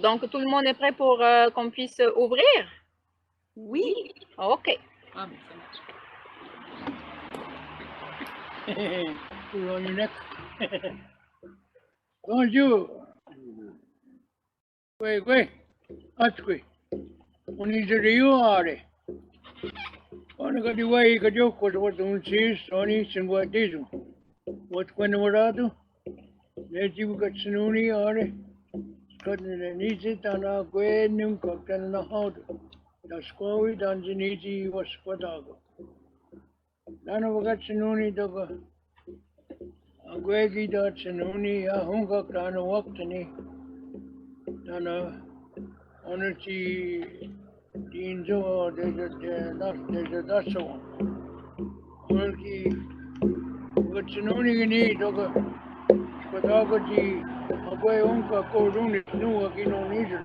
Donc, tout le monde est prêt pour qu'on puisse ouvrir? Oui. OK. Ah, mais ça marche. Put it on your neck. Bonjour. Wait. Atwi. Unijeriyo are. Onagadi wai kajo what unsis Sony Singwatizu. What Quenawaradu? Native got Sununi are. Cutting the Nisi Tana Gwenum Cocktail na Hod. The Squawi Danzinizi was Quadago. None of got Sununi Doga. Agwegi dot Sununi, a Hunga Kana Waktani. Dana Honesty Dinzo, there's a that's one. Mulki, but Sununi need Doga. Quadagoji, Agway Unka Kodun is new Agino Nizu.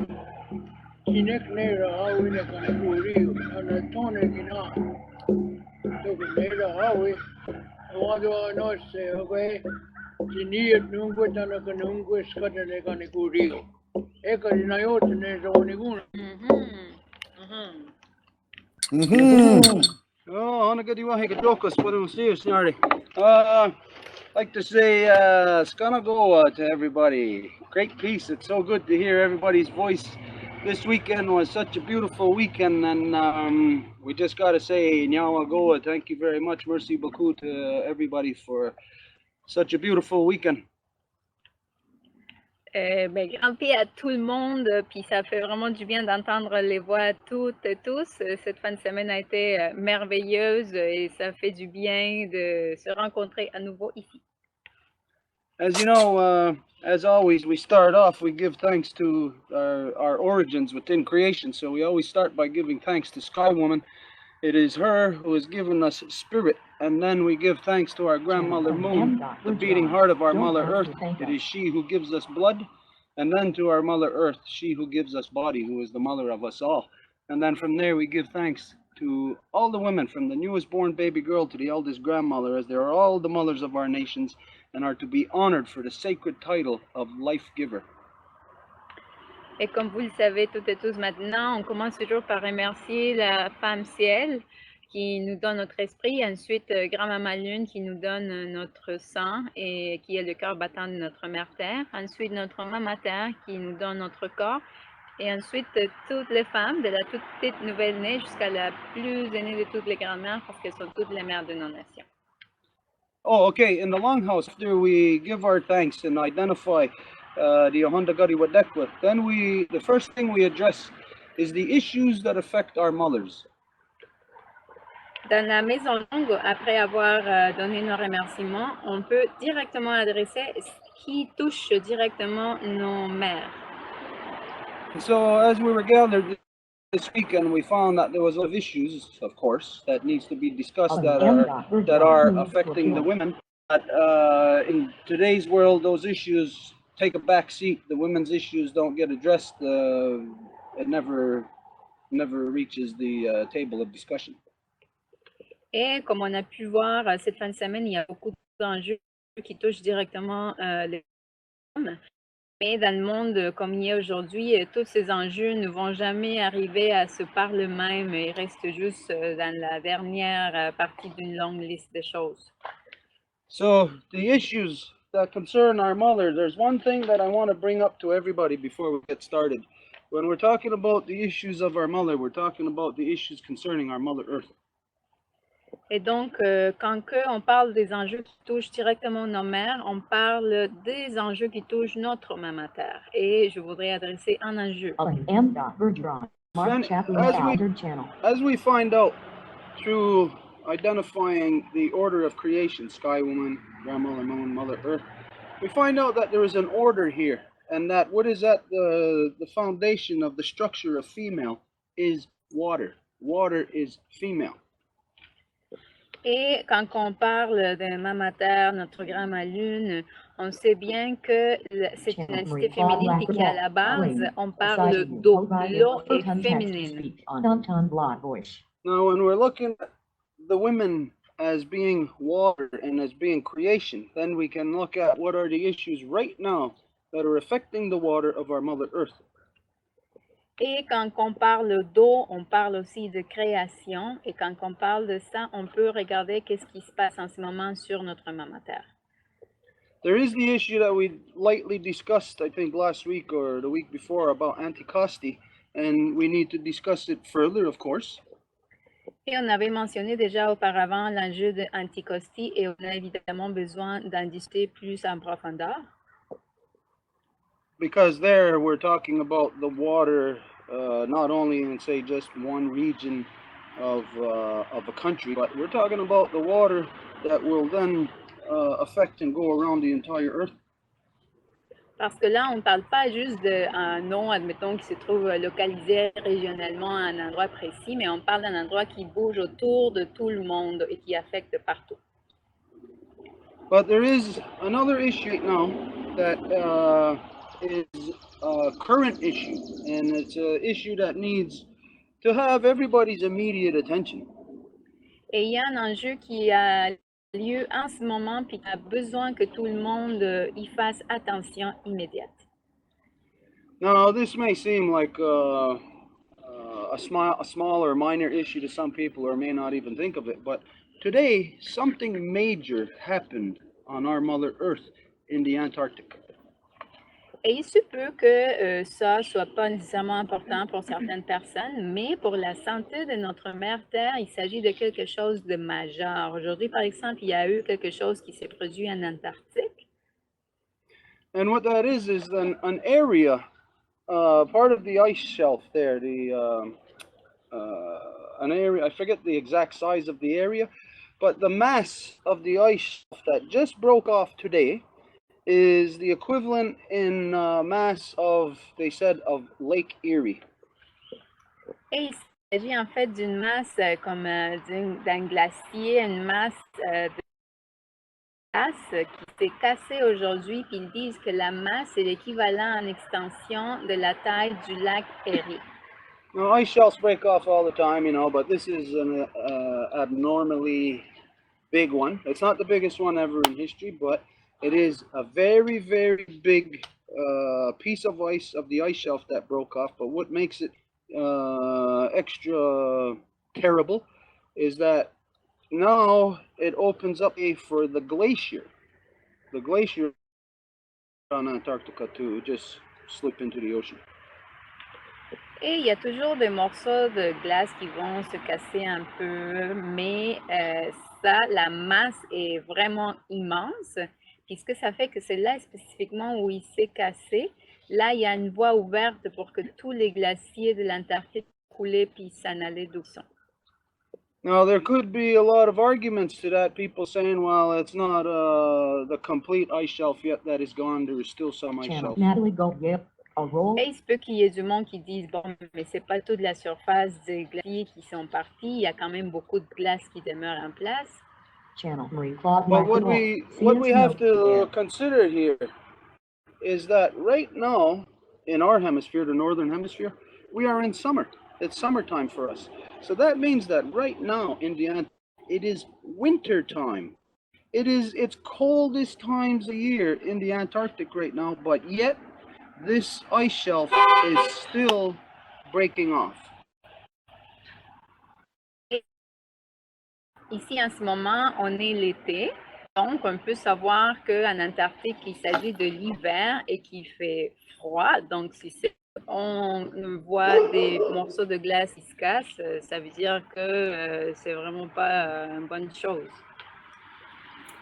Kinek Nera, how in a Kanakuri, and a tonic in our. Doga Nera, how we. I want to know, say, away. Siniet nungu tana kanungu skata ne kanikuri. Eka dinayot ne zawaniguna. Oh, on a good way, good joke, but I'm serious, sorry. Like to say, Skanagoa to everybody. Great peace. It's so good to hear everybody's voice. This weekend was such a beautiful weekend, and we just got to say, Nyawagoa, thank you very much. Merci beaucoup to everybody for such a beautiful weekend. Grand paix à tout le monde, puis ça fait vraiment du bien d'entendre les voix à toutes et tous. Cette fin de semaine a été merveilleuse et ça fait du bien de se rencontrer à nouveau ici. As you know, as always, we start off, we give thanks to our origins within creation. So we always start by giving thanks to Sky Woman. It is her who has given us spirit. And then we give thanks to our grandmother Moon, the beating heart of our Mother Earth. It is she who gives us blood. And then to our Mother Earth, she who gives us body, who is the mother of us all. And then from there we give thanks to all the women, from the newest born baby girl to the eldest grandmother, as they are all the mothers of our nations and are to be honored for the sacred title of life giver. Et comme vous le savez toutes et tous maintenant, on commence toujours par remercier la femme ciel qui nous donne notre esprit, ensuite Grand-Maman Lune qui nous donne notre sang et qui est le cœur battant de notre mère Terre, ensuite notre Maman Terre qui nous donne notre corps, et ensuite toutes les femmes, de la toute petite nouvelle-née jusqu'à la plus aînée de toutes les grands-mères, parce qu'elles sont toutes les mères de nos nations. Oh, okay. In the longhouse, after we give our thanks and identify the Ohondagari Wadekwa, then the first thing we address is the issues that affect our mothers. Dans la maison longue, après avoir donné nos remerciements, on peut directement adresser ce qui touche directement nos mères. So as we were gathered this weekend, we found that there was a lot of issues, of course, that needs to be discussed that are affecting the women. But in today's world, those issues take a back seat. The women's issues don't get addressed. It never reaches the table of discussion. Et comme on a pu voir cette fin de semaine, il y a beaucoup d'enjeux qui touchent directement les femmes. Mais dans le monde comme il est aujourd'hui, tous ces enjeux ne vont jamais arriver à se parler même. Ils restent juste dans la dernière partie d'une longue liste de choses. So the issues that concern our mother, there's one thing that I want to bring up to everybody before we get started. When we're talking about the issues of our mother, we're talking about the issues concerning our Mother Earth. Et donc, quand on parle des enjeux qui touchent directement nos mères, on parle des enjeux qui touchent notre Maman Terre. Et je voudrais adresser un enjeu. As we find out through identifying the order of creation, Sky Woman, Grandmother Moon, Mother Earth, we find out that there is an order here, and that what is at the foundation of the structure of female is water. Water is female. Et quand on parle de Maman Terre, notre Grand-Mère Lune, on sait bien que c'est une entité féminine et qu'à la base, on parle d'eau. L'eau est féminine. Now, when we're looking at the women as being water and as being creation, then we can look at what are the issues right now that are affecting the water of our Mother Earth. Et quand on parle d'eau, on parle aussi de création. Et quand on parle de ça, on peut regarder qu'est-ce qui se passe en ce moment sur notre Mama Terre. There is the issue that we lightly discussed, I think, last week or the week before about Anticosti, and we need to discuss it further, of course. Et on avait mentionné déjà auparavant l'enjeu de Anticosti et on a évidemment besoin d'en discuter plus en profondeur. Because there we're talking about the water, not only in, say, just one region of a country, but we're talking about the water that will then affect and go around the entire earth. Parce que là, on ne parle pas juste d'un eau, admettons, qui se trouve localisé régionalement à un endroit précis, mais on parle d'un endroit qui bouge autour de tout le monde et qui affecte partout. But there is another issue right now that is a current issue, and it's an issue that needs to have everybody's immediate attention. Et il y a un enjeu qui a lieu en ce moment, puis qui a besoin que tout le monde y fasse attention immédiate. Now, this may seem like a small or minor issue to some people, or may not even think of it, but today something major happened on our Mother Earth in the Antarctic. Et il se peut que ça soit pas nécessairement important pour certaines personnes, mais pour la santé de notre mère Terre, il s'agit de quelque chose de majeur. Aujourd'hui, par exemple, il y a eu quelque chose qui s'est produit en Antarctique. And what that is an area, part of the ice shelf there, an area, I forget the exact size of the area, but the mass of the ice shelf that just broke off today is the equivalent in mass of, they said, of Lake Erie. Et il s'agit en fait d'une masse comme d'un glacier, une masse de glace qui s'est cassée aujourd'hui, puis ils disent que la masse est l'équivalent en extension de la taille du lac Erie. Now, ice shelves break off all the time, you know, but this is an abnormally big one. It's not the biggest one ever in history, but it is a very, very big piece of ice, of the ice shelf that broke off. But what makes it extra terrible is that now it opens up for the glacier on Antarctica to just slip into the ocean. Et il y a toujours des morceaux de glace qui vont se casser un peu, mais ça, la masse est vraiment immense. Puis ce que ça fait que c'est là spécifiquement où il s'est cassé. Là, il y a une voie ouverte pour que tous les glaciers de l'Antarctique coulaient puis s'en allaient d'où ils sont. Now, there could be a lot of arguments to that, people saying, well, it's not the complete ice shelf yet that is gone. There is still some ice shelf. Natalie, go, yep. Et il se peut qu'il y ait du monde qui dise, bon, mais c'est pas toute la surface des glaciers qui sont partis. Il y a quand même beaucoup de glace qui demeure en place. But what we have to consider here is that right now, in our hemisphere, the northern hemisphere, we are in summer. It's summertime for us. So that means that right now in the Antarctic, it is winter time. It's coldest times a year in the Antarctic right now, but yet this ice shelf is still breaking off. Ici, en ce moment, on est l'été. Donc, on peut savoir qu'en Antarctique, il s'agit de l'hiver et qu'il fait froid. Donc, si on voit des morceaux de glace qui se cassent, ça veut dire que c'est vraiment pas une bonne chose.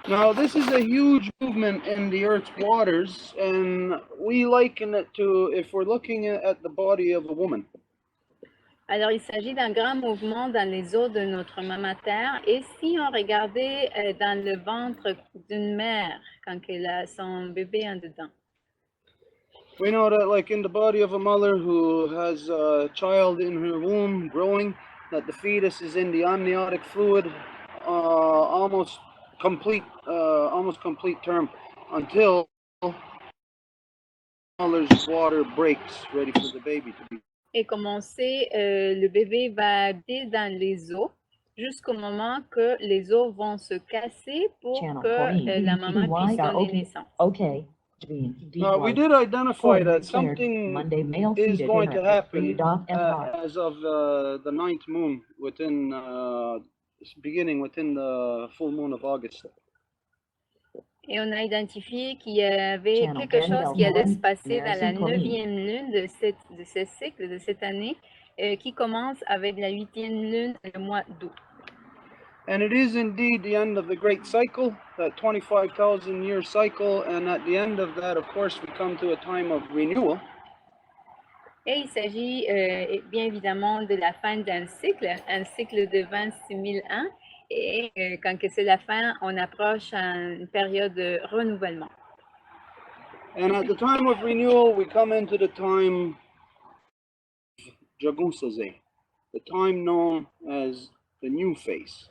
Now, this is a huge movement in the Earth's waters, and we liken it to, if we're looking at the body of a woman. Alors, il s'agit d'un grand mouvement dans les eaux de notre Mama Terre. Et si on regardait dans le ventre d'une mère, quand elle a son bébé en dedans? We know that, like in the body of a mother who has a child in her womb growing, that the fetus is in the amniotic fluid almost complete term until mother's water breaks, ready for the baby to be. Et comme on sait, le bébé va habiter dans les eaux jusqu'au moment que les os vont se casser pour que la maman puisse donner naissance. Okay. We did identify that Declared something Monday male is seated going to dinner at happen 3.fr. as of the ninth moon within beginning within the full moon of August. Et on a identifié qu'il y avait Channel quelque chose qui allait se 10, passer dans la Harrison Colleen. 9e lune de ce cycle, de cette année, qui commence avec la 8e lune le mois d'août. And it is indeed the end of the great cycle, that 25,000 year cycle, and at the end of that, of course, we come to a time of renewal. Et il s'agit bien évidemment de la fin d'un cycle, un cycle de 26 000 ans. Et quand que c'est la fin, on approche à une période de renouvellement. And at the time of renewal, we come into the time Jagusase, the time known as the new face.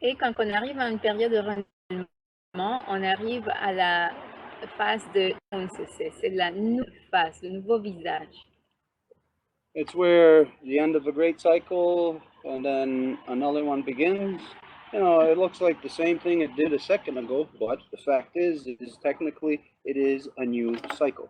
Et quand on arrive à une période de renouvellement, on arrive à la phase de c'est la nouvelle face, le nouveau visage. It's where the end of a great cycle and then another one begins. You know, it looks like the same thing it did a second ago, but the fact is technically it is a new cycle.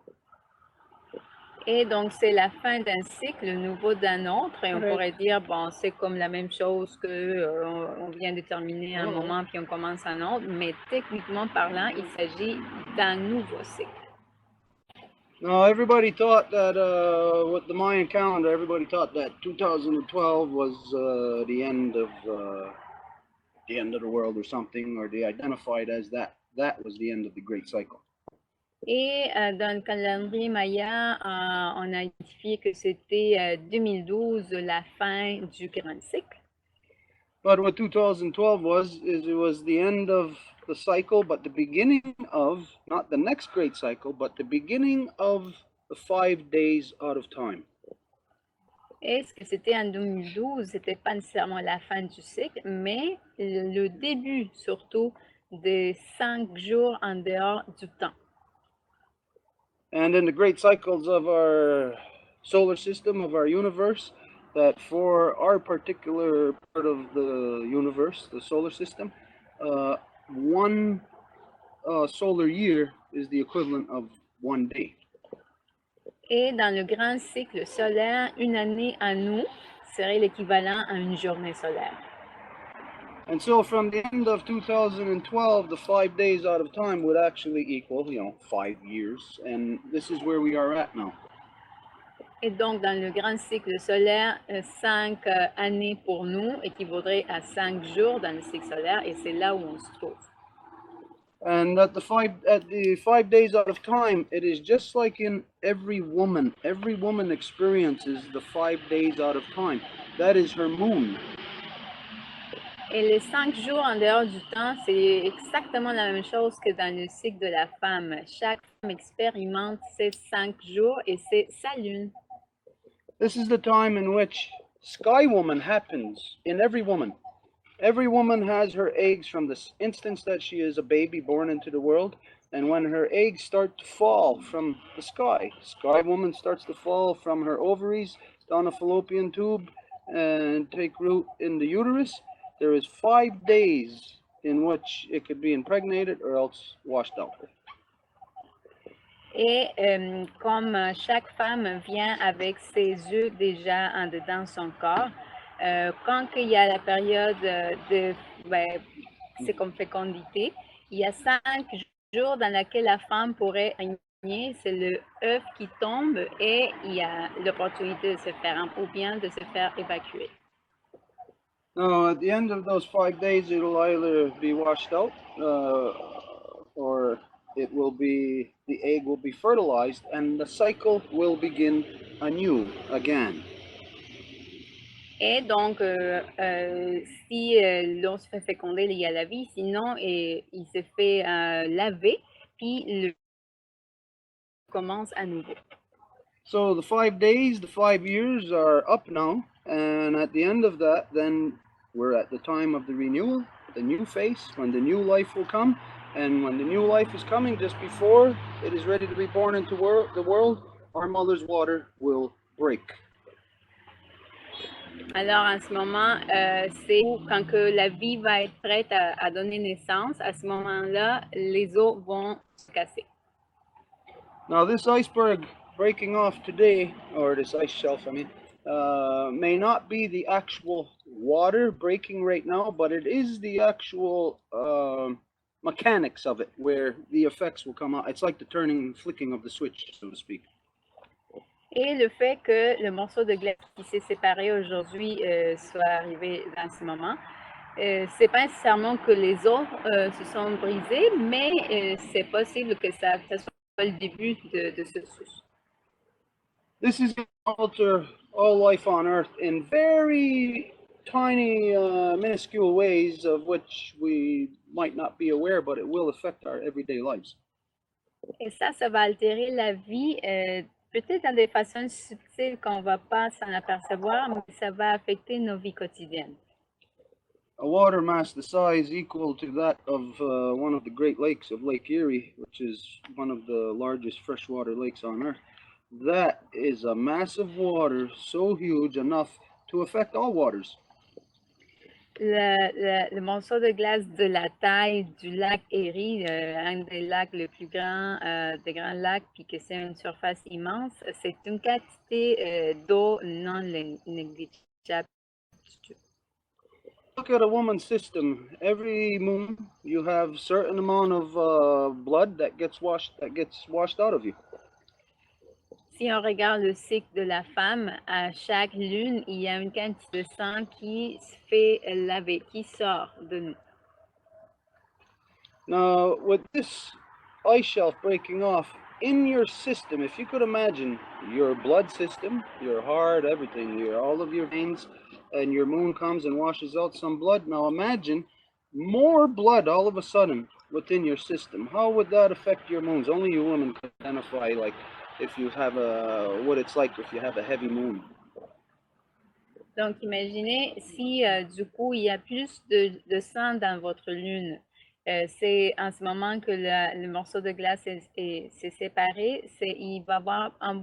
Et donc, c'est la fin d'un cycle, le nouveau d'un autre, et on pourrait dire, bon, c'est comme la même chose que on vient de terminer un moment, puis on commence un autre, mais techniquement parlant, il s'agit d'un nouveau cycle. Now, everybody thought that with the Mayan calendar, everybody thought that 2012 was the end of the world or something, or they identified as that was the end of the great cycle. Et dans le calendrier maya, on a identifié que c'était 2012 la fin du grand cycle. But what 2012 was it was the end of the cycle, but the beginning of, not the next great cycle, but the beginning of the 5 days out of time. Et ce que c'était en 2012, c'était pas nécessairement la fin du cycle, mais le début surtout de 5 jours en dehors du temps. And in the great cycles of our solar system, of our universe, that for our particular part of the universe, the solar system, one solar year is the equivalent of 1 day. Et dans le grand cycle solaire, une année à nous serait l'équivalent à une journée solaire. And so from the end of 2012, the 5 days out of time would actually equal, 5 years. And this is where we are at now. Et donc, dans le grand cycle solaire, 5 années pour nous équivaudrait à 5 jours dans le cycle solaire, et c'est là où on se trouve. And at the 5 days out of time, it is just like in every woman. Every woman experiences the 5 days out of time. That is her moon. Et les 5 jours en dehors du temps, c'est exactement la même chose que dans le cycle de la femme. Chaque femme expérimente ces 5 jours et c'est sa lune. This is the time in which Sky Woman happens in every woman. Every woman has her eggs from the instance that she is a baby born into the world. And when her eggs start to fall from the sky, Sky Woman starts to fall from her ovaries down a fallopian tube and take root in the uterus. There is 5 days in which it could be impregnated or else washed out. Et comme chaque femme vient avec ses œufs déjà en dedans son corps, quand il y a la période c'est comme fécondité, il y a 5 jours dans lesquels la femme pourrait régner, c'est le œuf qui tombe et il y a l'opportunité de se faire ou bien de se faire évacuer. Now, at the end of those 5 days, it'll either be washed out or it will be, the egg will be fertilized and the cycle will begin anew again. Et donc, si l'on se fait féconder, il y a la vie, sinon il se fait laver, puis le commence à nouveau. So the 5 days, the 5 years are up now, and at the end of that, then we're at the time of the renewal, the new face, when the new life will come. And when the new life is coming, just before it is ready to be born into the world, our mother's water will break. Alors, en ce moment, c'est quand que la vie va être prête à donner naissance. À ce moment-là, les os vont se casser. Now, this iceberg breaking off today, or this ice shelf, I mean, may not be the actual water breaking right now, but it is the actual mechanics of it, where the effects will come out. It's like the turning and flicking of the switch, so to speak. Et le fait que le morceau de glace qui s'est séparé aujourd'hui soit arrivé dans ce moment, c'est pas nécessairement que les os se sont brisés, mais c'est possible que ça soit le début de ce souci. This is going to alter all life on Earth in very tiny, minuscule ways of which we might not be aware, but it will affect our everyday lives. Et ça va altérer la vie, peut-être dans des façons subtiles qu'on va pas s'en apercevoir, mais ça va affecter nos vies quotidiennes. A water mass the size equal to that of one of the Great Lakes of Lake Erie, which is one of the largest freshwater lakes on Earth. That is a mass of water so huge enough to affect all waters. Le morceau de glace de la taille du lac Erie, un des lacs les plus grands, des grands lacs, puis que c'est une surface immense, c'est une quantité d'eau non négligeable. Look at a woman's system. Every moon, you have certain amount of blood that gets washed out of you. Si on regarde le cycle de la femme, à chaque lune, il y a une quantité de sang qui se fait laver, qui sort de nous. Now, with this ice shelf breaking off in your system, if you could imagine your blood system, your heart, everything, all of your veins, and your moon comes and washes out some blood. Now imagine more blood all of a sudden within your system. How would that affect your moons? Only you women can identify, like, if you have what it's like if you have a heavy moon. Donc, imaginez si du coup, il y a plus de sang dans votre lune. C'est en ce moment que le morceau de glace s'est séparé, il va y avoir un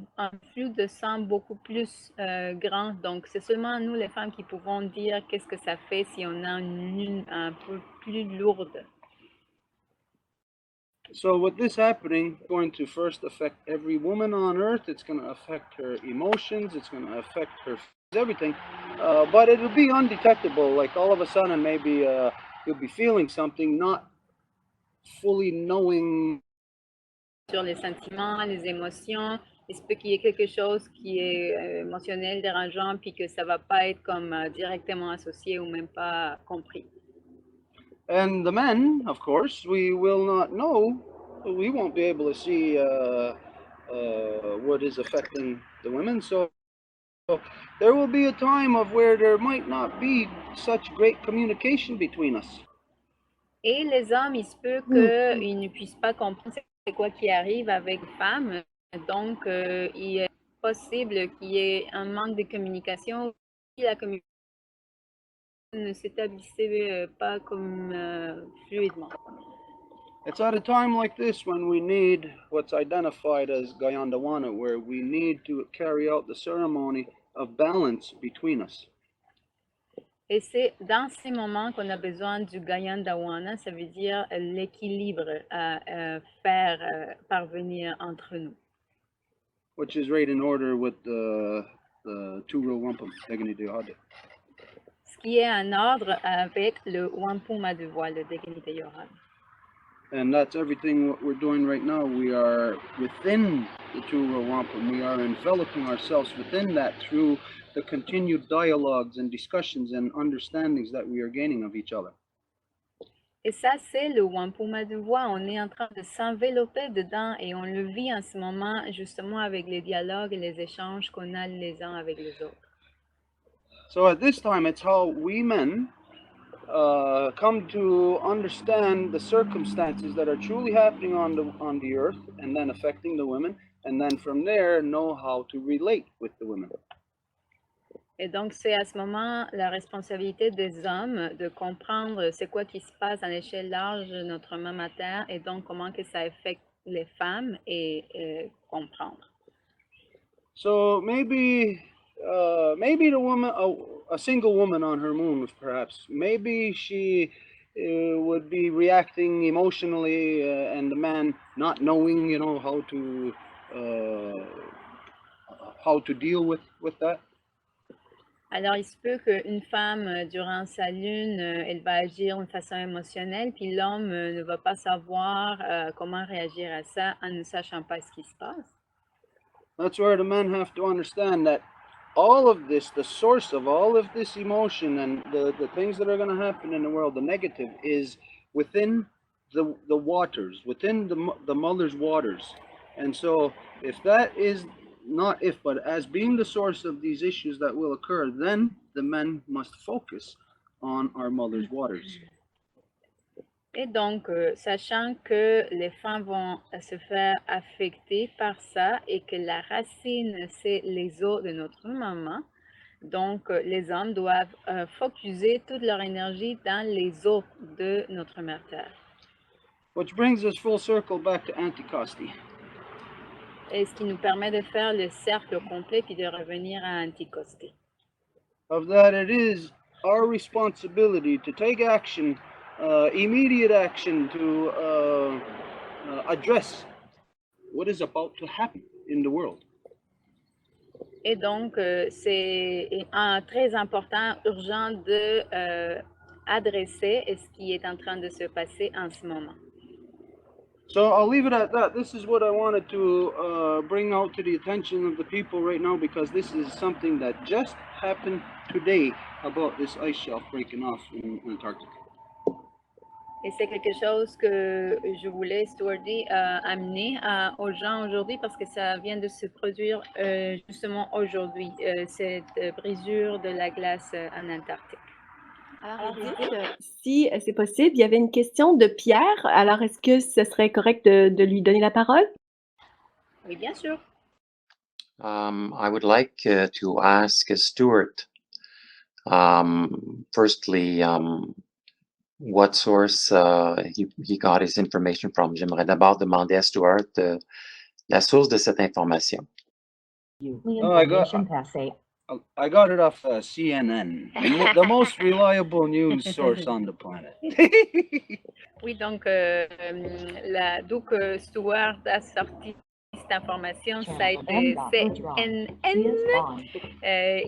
flux de sang beaucoup plus grand. Donc, c'est seulement nous, les femmes, qui pouvons dire qu'est-ce que ça fait si on a une lune un peu plus lourde. So with this happening, it's going to first affect every woman on earth. It's going to affect her emotions. It's going to affect her everything. But it will be undetectable. Like all of a sudden, maybe you'll be feeling something, not fully knowing. Sur les sentiments, les émotions, il se peut qu'il y ait quelque chose qui est émotionnel, dérangeant, puis que ça va pas être comme directement associé ou même pas compris. And the men, of course, we will not know. We won't be able to see what is affecting the women. So there will be a time of where there might not be such great communication between us. Et les hommes, il se peut qu'ils ne puissent pas comprendre c'est quoi qui arrive avec les femmes. Donc, il est possible qu'il y ait un manque de communication. Si la communication ne s'établissait pas comme fluidement. It's at a time like this when we need what's identified as Gayandawana, where we need to carry out the ceremony of balance between us. Et c'est dans ces moments qu'on a besoin du Gayandawana, ça veut dire l'équilibre à faire parvenir entre nous. Which is right in order with the Turo Wampum, Degani Deohade. Ce qui est en ordre avec le Wampum Madevoie, le Degani Deohade. And that's everything what we're doing right now. We are within the Turo Wampum. We are enveloping ourselves within that through the continued dialogues and discussions and understandings that we are gaining of each other. Et ça, c'est le Wampum Madevoie. On est en train de s'envelopper dedans et on le vit en ce moment justement avec les dialogues et les échanges qu'on a les uns avec les autres. So at this time, it's how we men come to understand the circumstances that are truly happening on the earth and then affecting the women, and then from there know how to relate with the women. Et donc, c'est à ce moment la responsabilité des hommes de comprendre c'est quoi qui se passe à l'échelle large de notre même terre et donc comment que ça affecte les femmes et comprendre. So maybe the woman, a single woman on her moon, perhaps, maybe she would be reacting emotionally, and the man not knowing, you know, how to deal with that. Alors, il se peut qu'une femme, durant sa lune, elle va agir d'une façon émotionnelle, puis l'homme ne va pas savoir comment réagir à ça en ne sachant pas ce qui se passe. That's where the men have to understand that all of this, the source of all of this emotion and the things that are going to happen in the world, the negative, is within the waters, within the mother's waters. And so if that is not if, but as being the source of these issues that will occur, then the men must focus on our mother's waters. Et donc, sachant que les femmes vont se faire affecter par ça et que la racine, c'est les eaux de notre maman, donc les hommes doivent focuser toute leur énergie dans les eaux de notre mère Terre. Which brings us full circle back to Anticosti. Et ce qui nous permet de faire le cercle complet puis de revenir à Anticosti. Of that, it is our responsibility to take action, immediate action, to address what is about to happen in the world. Et donc, c'est très important, urgent de adresser ce qui est en train de se passer en ce moment. So I'll leave it at that. This is what I wanted to bring out to the attention of the people right now, because this is something that just happened today about this ice shelf breaking off in Antarctica. Et c'est quelque chose que je voulais, Stuarty, amener aux gens aujourd'hui parce que ça vient de se produire justement aujourd'hui, cette brisure de la glace en Antarctique. Alors, si c'est possible, il y avait une question de Pierre. Alors, est-ce que ce serait correct de lui donner la parole? Oui, bien sûr. I would like to ask Stuart, firstly, what source he got his information from. J'aimerais d'abord demander à Stuart la source de cette information. I got it off CNN, the most reliable news source on the planet. Oui, donc, Stuart a sorti cette information, ça a été CNN.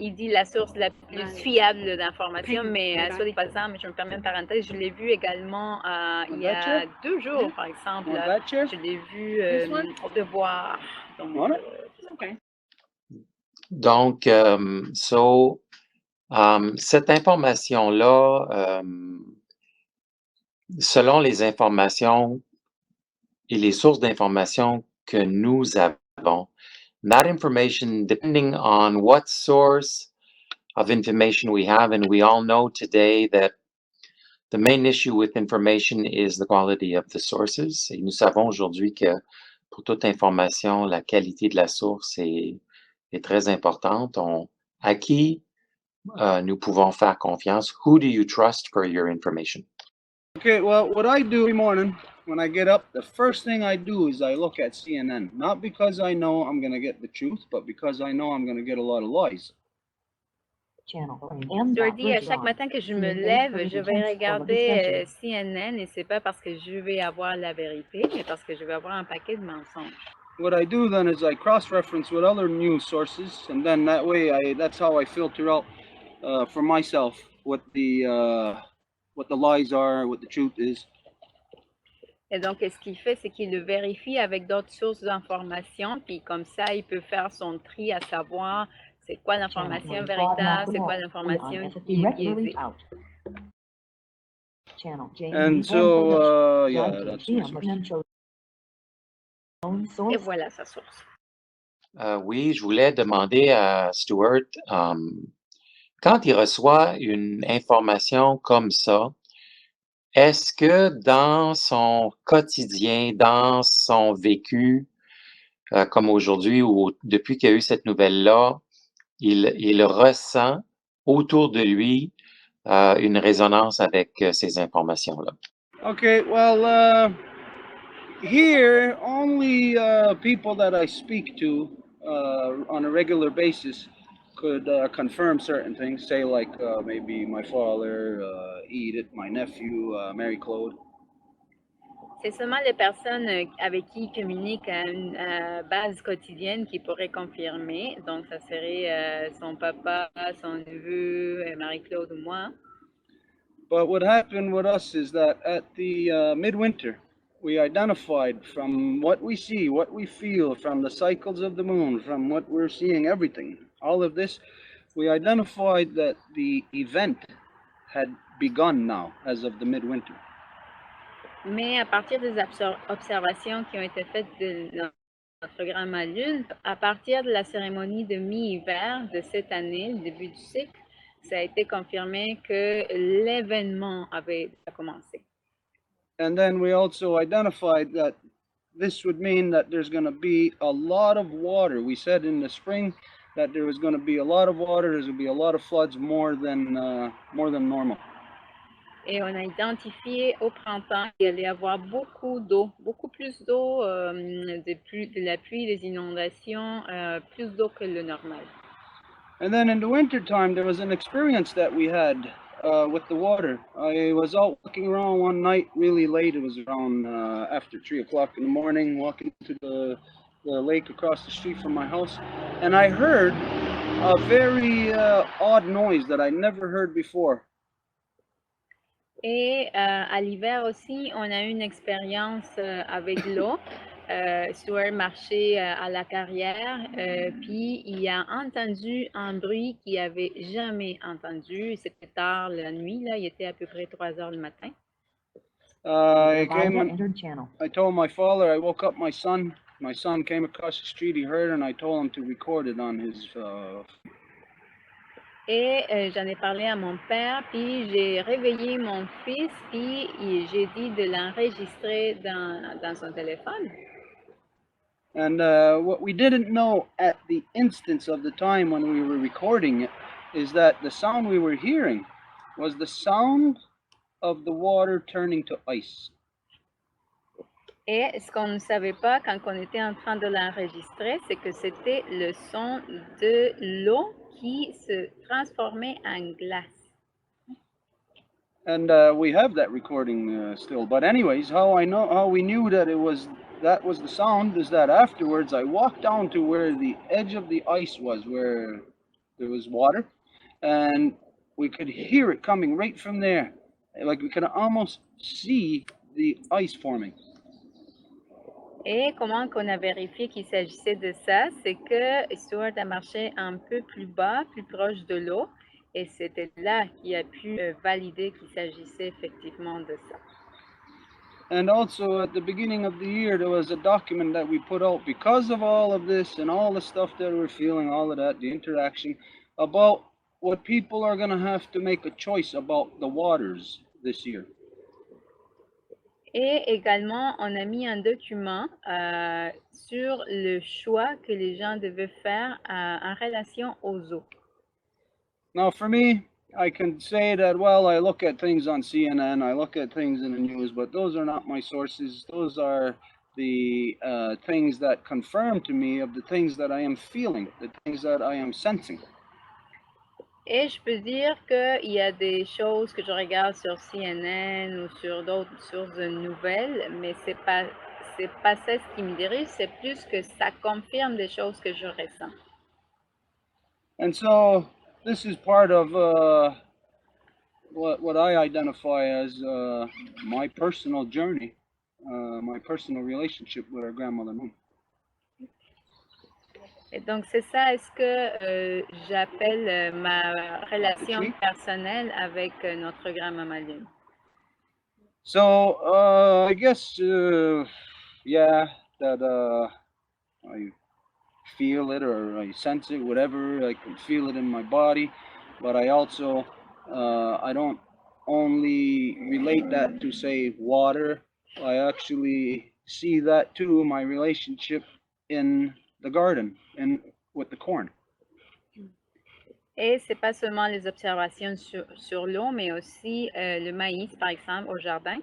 Il dit la source la plus fiable d'information, mais soit dit passant, mais je me permets une parenthèse, je l'ai vu également il y a 2 jours, par exemple. Je l'ai vu au Devoir. Donc, Donc, cette information-là, selon les informations et les sources d'informations que nous avons, that information, depending on what source of information we have, and we all know today that the main issue with information is the quality of the sources. Et nous savons aujourd'hui que pour toute information, la qualité de la source est très importante. À qui nous pouvons faire confiance? Who do you trust for your information? Okay, well, what I do every morning when I get up, the first thing I do is I look at CNN. Not because I know I'm going to get the truth, but because I know I'm going to get a lot of lies. Stuarty, à chaque matin que je me lève, je vais regarder CNN et c'est pas parce que je vais avoir la vérité, mais parce que je vais avoir un paquet de mensonges. What I do then is I cross-reference with other news sources, and then that way that's how I filter out for myself what the lies are, what the truth is. Et donc, ce qu'il fait, c'est qu'il le vérifie avec d'autres sources d'informations, puis comme ça, il peut faire son tri à savoir c'est quoi l'information véritable, c'est quoi l'information qui est biaisée. And so, yeah, that's my source. Et voilà sa source. Oui, je voulais demander à Stuart, quand il reçoit une information comme ça, est-ce que dans son quotidien, dans son vécu, comme aujourd'hui ou depuis qu'il y a eu cette nouvelle-là, il ressent autour de lui une résonance avec ces informations-là? Okay, well, here, only people that I speak to on a regular basis could confirm certain things, say like maybe my father, Edith, my nephew, Mary Claude. C'est seulement les personnes avec qui il communique à une base quotidienne qui pourraient confirmer. Donc, ça serait son papa, son neveu, Marie-Claude ou moi. But what happened with us is that at the midwinter, we identified from what we see, what we feel, from the cycles of the moon, from what we're seeing, everything, all of this, we identified that the event had begun now as of the midwinter. Mais à partir des observations qui ont été faites de notre grand lune, à partir de la cérémonie de mi-hiver de cette année, le début du cycle, ça a été confirmé que l'événement avait commencé. And then we also identified that this would mean that there's going to be a lot of water. We said in the spring that there was going to be a lot of water. There's going to be a lot of floods, more than normal. Et on a identifié au printemps qu'il allait y avoir beaucoup d'eau, beaucoup plus d'eau, de la pluie, des inondations, plus d'eau que le normal. And then in the winter time, there was an experience that we had with the water. I was out walking around one night really late. It was around after 3 o'clock in the morning, walking to the lake across the street from my house. And I heard a very odd noise that I never heard before. Et à l'hiver aussi, on a eu une expérience avec l'eau. Stuart marchait à la carrière, puis il a entendu un bruit qu'il n'avait jamais entendu. C'était tard la nuit, là, il était à peu près 3 heures le matin. I came and I told my father, I woke up my son. My son came across the street, he heard, and I told him to record it on his Et j'en ai parlé à mon père, puis j'ai réveillé mon fils, puis j'ai dit de l'enregistrer dans son téléphone. And what we didn't know at the instance of the time when we were recording it is that the sound we were hearing was the sound of the water turning to ice. Et ce qu'on ne savait pas quand on était en train de l'enregistrer, c'est que c'était le son de l'eau qui se transformait en glace. And we have that recording still. But anyways, how we knew that that was the sound is that afterwards I walked down to where the edge of the ice was, where there was water, and we could hear it coming right from there. Like we could almost see the ice forming. Et comment qu'on a vérifié qu'il s'agissait de ça, c'est que Stuart a marché un peu plus bas, plus proche de l'eau, et c'était là qu'il a pu valider qu'il s'agissait effectivement de ça. And also at the beginning of the year, there was a document that we put out because of all of this and all the stuff that we're feeling, all of that, the interaction, about what people are going to have to make a choice about the waters this year. Et également, on a mis un document sur le choix que les gens devaient faire en relation aux eaux. Now, for me, I can say that, well, I look at things on CNN, I look at things in the news, but those are not my sources. Those are the things that confirm to me of the things that I am feeling, the things that I am sensing. Et je peux dire qu'il y a des choses que je regarde sur CNN ou sur d'autres sources de nouvelles, mais c'est pas ça ce qui me dirige, c'est plus que ça confirme des choses que je ressens. And so this is part of what I identify as my personal journey, my personal relationship with our grandmother Moon. Et donc, c'est ça, est-ce que j'appelle ma relation personnelle avec notre grand-maman Lune. So, I guess, yeah, that I feel it or I sense it, whatever, I can feel it in my body, but I also, I don't only relate that to, say, water. I actually see that too, my relationship in the garden and with the corn. Et c'est pas seulement les observations sur l'eau, mais aussi le maïs, par exemple, au jardin.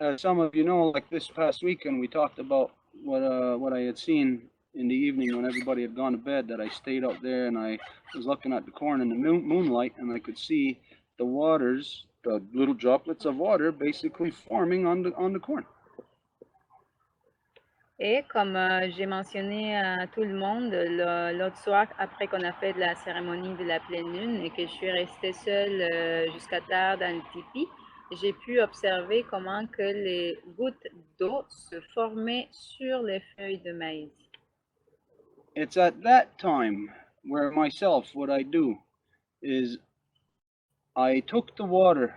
As some of you know, like this past weekend, we talked about what I had seen in the evening when everybody had gone to bed that I stayed out there and I was looking at the corn in the moonlight, and I could see the waters, the little droplets of water basically forming on the corn. Et comme j'ai mentionné à tout le monde l'autre soir, après qu'on a fait de la cérémonie de la pleine lune et que je suis restée seule jusqu'à tard dans le tipi, j'ai pu observer comment que les gouttes d'eau se formaient sur les feuilles de maïs. It's at that time where myself, what I do is I took the water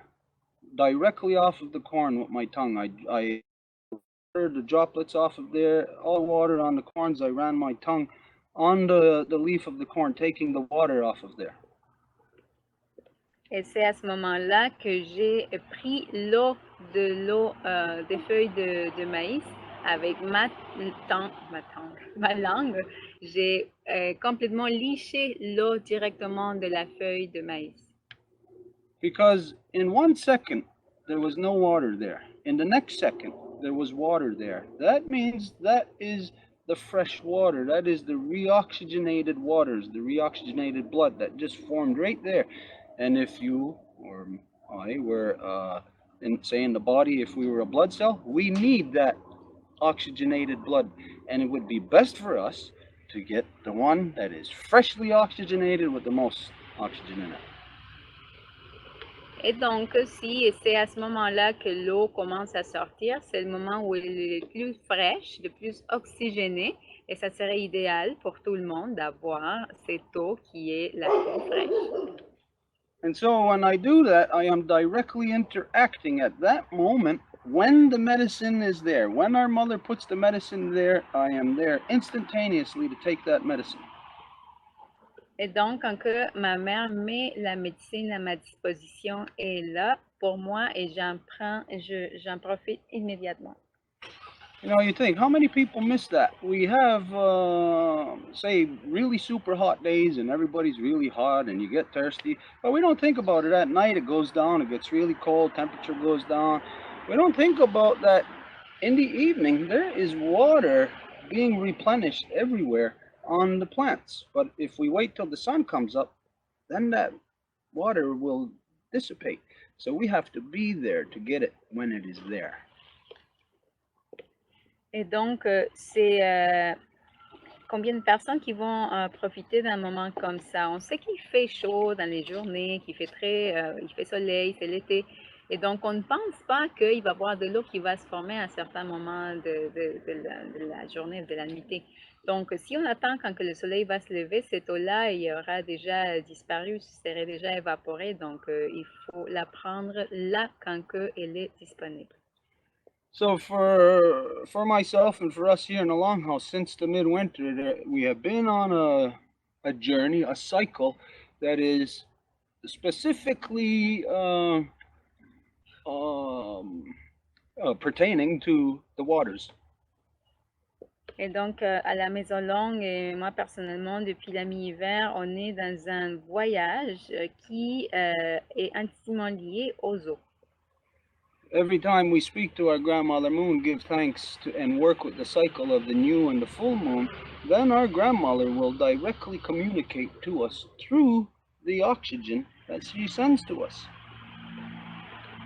directly off of the corn with my tongue. I heard the droplets off of there, all water on the corns. I ran my tongue on the leaf of the corn, taking the water off of there. Et c'est à ce moment-là que j'ai pris l'eau des feuilles de maïs avec ma langue. J'ai complètement liché l'eau directement de la feuille de maïs. Because in 1 second, there was no water there. In the next second, there was water there. That means that is the fresh water. That is the reoxygenated waters, the reoxygenated blood that just formed right there. And if you or I were, in the body, if we were a blood cell, we need that oxygenated blood. And it would be best for us to get the one that is freshly oxygenated with the most oxygen in it. Et donc, si c'est à ce moment-là que l'eau commence à sortir, c'est le moment où elle est le plus fraîche, le plus oxygénée, et ça serait idéal pour tout le monde d'avoir cette eau qui est la plus fraîche. And so when I do that, I am directly interacting at that moment when the medicine is there. When our mother puts the medicine there, I am there instantaneously to take that medicine. Et donc, quand que ma mère met la médecine à ma disposition, elle est là pour moi et j'en profite immédiatement. You know, you think, how many people miss that? We have, say, really super hot days and everybody's really hot and you get thirsty, but we don't think about it. At night it goes down, it gets really cold, temperature goes down. We don't think about that in the evening. There is water being replenished everywhere on the plants. But if we wait till the sun comes up, then that water will dissipate. So we have to be there to get it when it is there. Et donc, c'est combien de personnes qui vont profiter d'un moment comme ça? On sait qu'il fait chaud dans les journées, qu'il fait il fait soleil, c'est l'été. Et donc, on ne pense pas qu'il va y avoir de l'eau qui va se former à un certain moment de la journée, de la nuitée. Donc, si on attend quand que le soleil va se lever, cette eau-là, il aura déjà disparu, serait déjà évaporée. Donc, il faut la prendre là quand que elle est disponible. So for myself and for us here in the Longhouse, since the midwinter, we have been on a journey, a cycle that is specifically pertaining to the waters. Et donc, à la Maison Longue, et moi personnellement, depuis la mi-hiver, on est dans un voyage qui est intimement lié aux eaux. Every time we speak to our grandmother moon, give thanks to and work with the cycle of the new and the full moon, then our grandmother will directly communicate to us through the oxygen that she sends to us.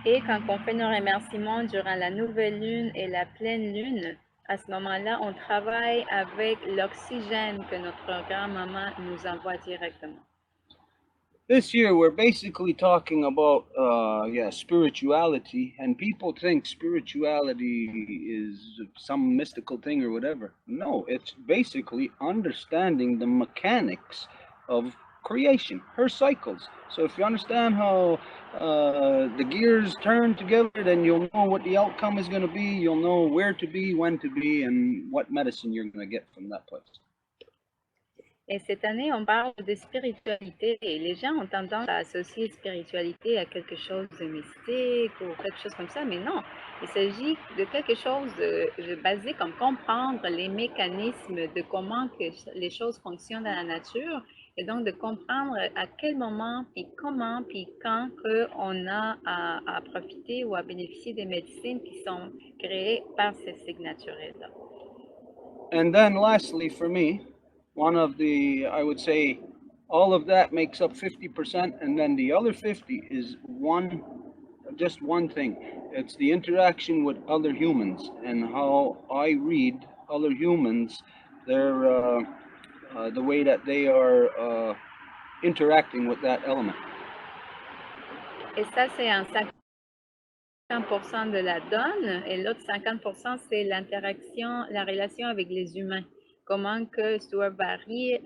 Et quand on fait nos remerciements durant la nouvelle lune et la pleine lune, à ce moment-là, on travaille avec l'oxygène que notre grand-maman nous envoie directement. This year, we're basically talking about, spirituality, and people think spirituality is some mystical thing or whatever. No, it's basically understanding the mechanics of creation, her cycles. So if you understand how the gears turn together, then you'll know what the outcome is going to be. You'll know where to be, when to be, and what medicine you're going to get from that place. Et cette année, on parle de spiritualité et les gens ont tendance à associer spiritualité à quelque chose de mystique ou quelque chose comme ça, mais non, il s'agit de quelque chose de basé comme comprendre les mécanismes de comment que les choses fonctionnent dans la nature et donc de comprendre à quel moment, puis comment, puis quand on a à profiter ou à bénéficier des médecines qui sont créées par ces cycles naturels-là. And then lastly, for me, I would say all of that makes up 50%, and then the other 50 is just one thing. It's the interaction with other humans and how I read other humans, the way that they are interacting with that element. Et ça, c'est un 50% de la donne, et l'autre 50%, c'est l'interaction, la relation avec les humains. Comment que Stuart va lire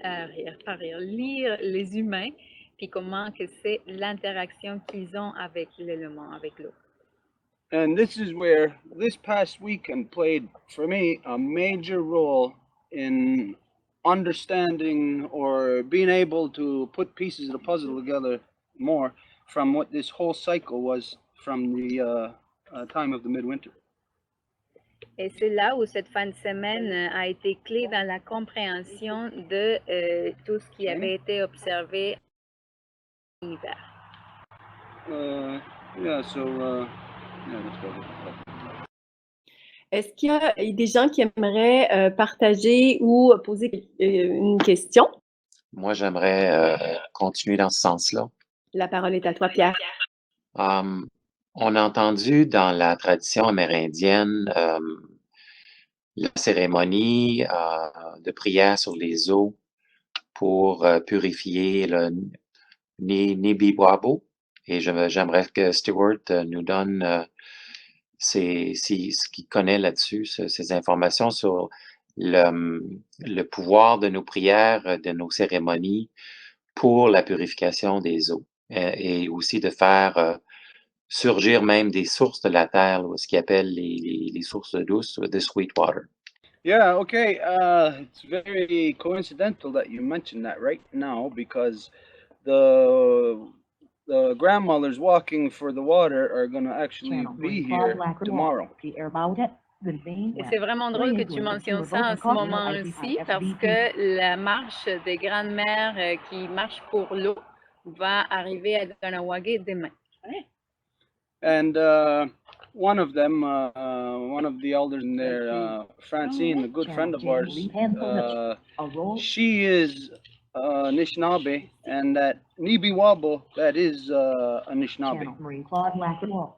les humains, puis comment que c'est l'interaction qu'ils ont avec l'élément, avec l'eau. And this is where this past weekend played, for me, a major role in understanding or being able to put pieces of the puzzle together more from what this whole cycle was from the time of the midwinter. Et c'est là où cette fin de semaine a été clé dans la compréhension de tout ce qui avait été observé en hiver. Let's go. Est-ce qu'il y a des gens qui aimeraient partager ou poser une question? Moi, j'aimerais continuer dans ce sens-là. La parole est à toi, Pierre. On a entendu dans la tradition amérindienne la cérémonie de prière sur les eaux pour purifier le Nibiwabo. Et j'aimerais que Stuart nous donne ce qu'il connaît là-dessus, ces informations sur le pouvoir de nos prières, de nos cérémonies pour la purification des eaux et aussi de faire surgir même des sources de la terre, ce qu'ils appellent les sources douces, the sweet water. Yeah, okay. It's very coincidental that you mentioned that right now, because the grandmothers walking for the water are going to actually be here tomorrow. Et c'est vraiment drôle que tu mentionnes ça en ce moment-ci, parce que la marche des grandes-mères qui marchent pour l'eau va arriver à Kahnawake demain. And one of them, one of the elders in there, Francine, a good friend of ours, she is Anishinaabe, and that Nibiwabo, that is Anishinaabe.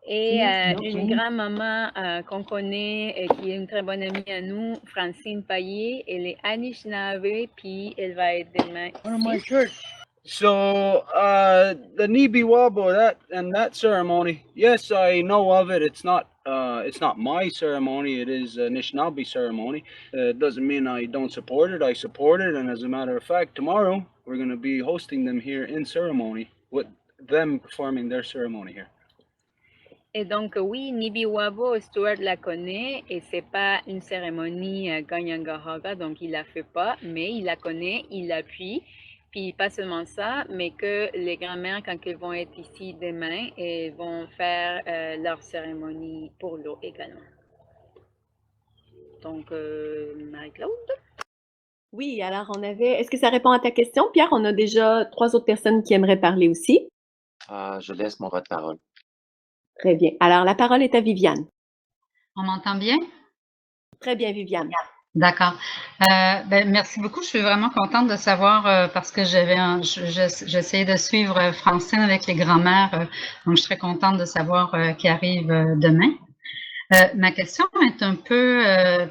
Et une grand-maman qu'on connaît et qui est une très bonne amie à nous, Francine Payet, elle est Anishinaabe, puis elle va être demain. One of my church. So the Nibiwabo, that ceremony, yes, I know of it. It's not my ceremony. It is a Anishinaabe ceremony. It doesn't mean I don't support it. I support it, and as a matter of fact, tomorrow we're going to be hosting them here in ceremony, with them performing their ceremony here. Et donc, oui, Nibiwabo, Stuart la connaît, et c'est pas une cérémonie Kanyangahaga, donc il la fait pas, mais il la connaît, il l'appuie. Puis pas seulement ça, mais que les grands-mères, quand elles vont être ici demain, elles vont faire leur cérémonie pour l'eau également. Donc, Marie-Claude? Oui, alors est-ce que ça répond à ta question, Pierre? On a déjà 3 autres personnes qui aimeraient parler aussi. Je laisse mon droit de parole. Très bien. Alors, la parole est à Viviane. On m'entend bien? Très bien, Viviane. D'accord. Merci beaucoup. Je suis vraiment contente de savoir parce que j'essayais de suivre Francine avec les grands-mères. Donc, je serais contente de savoir qui arrive demain. Ma question est un peu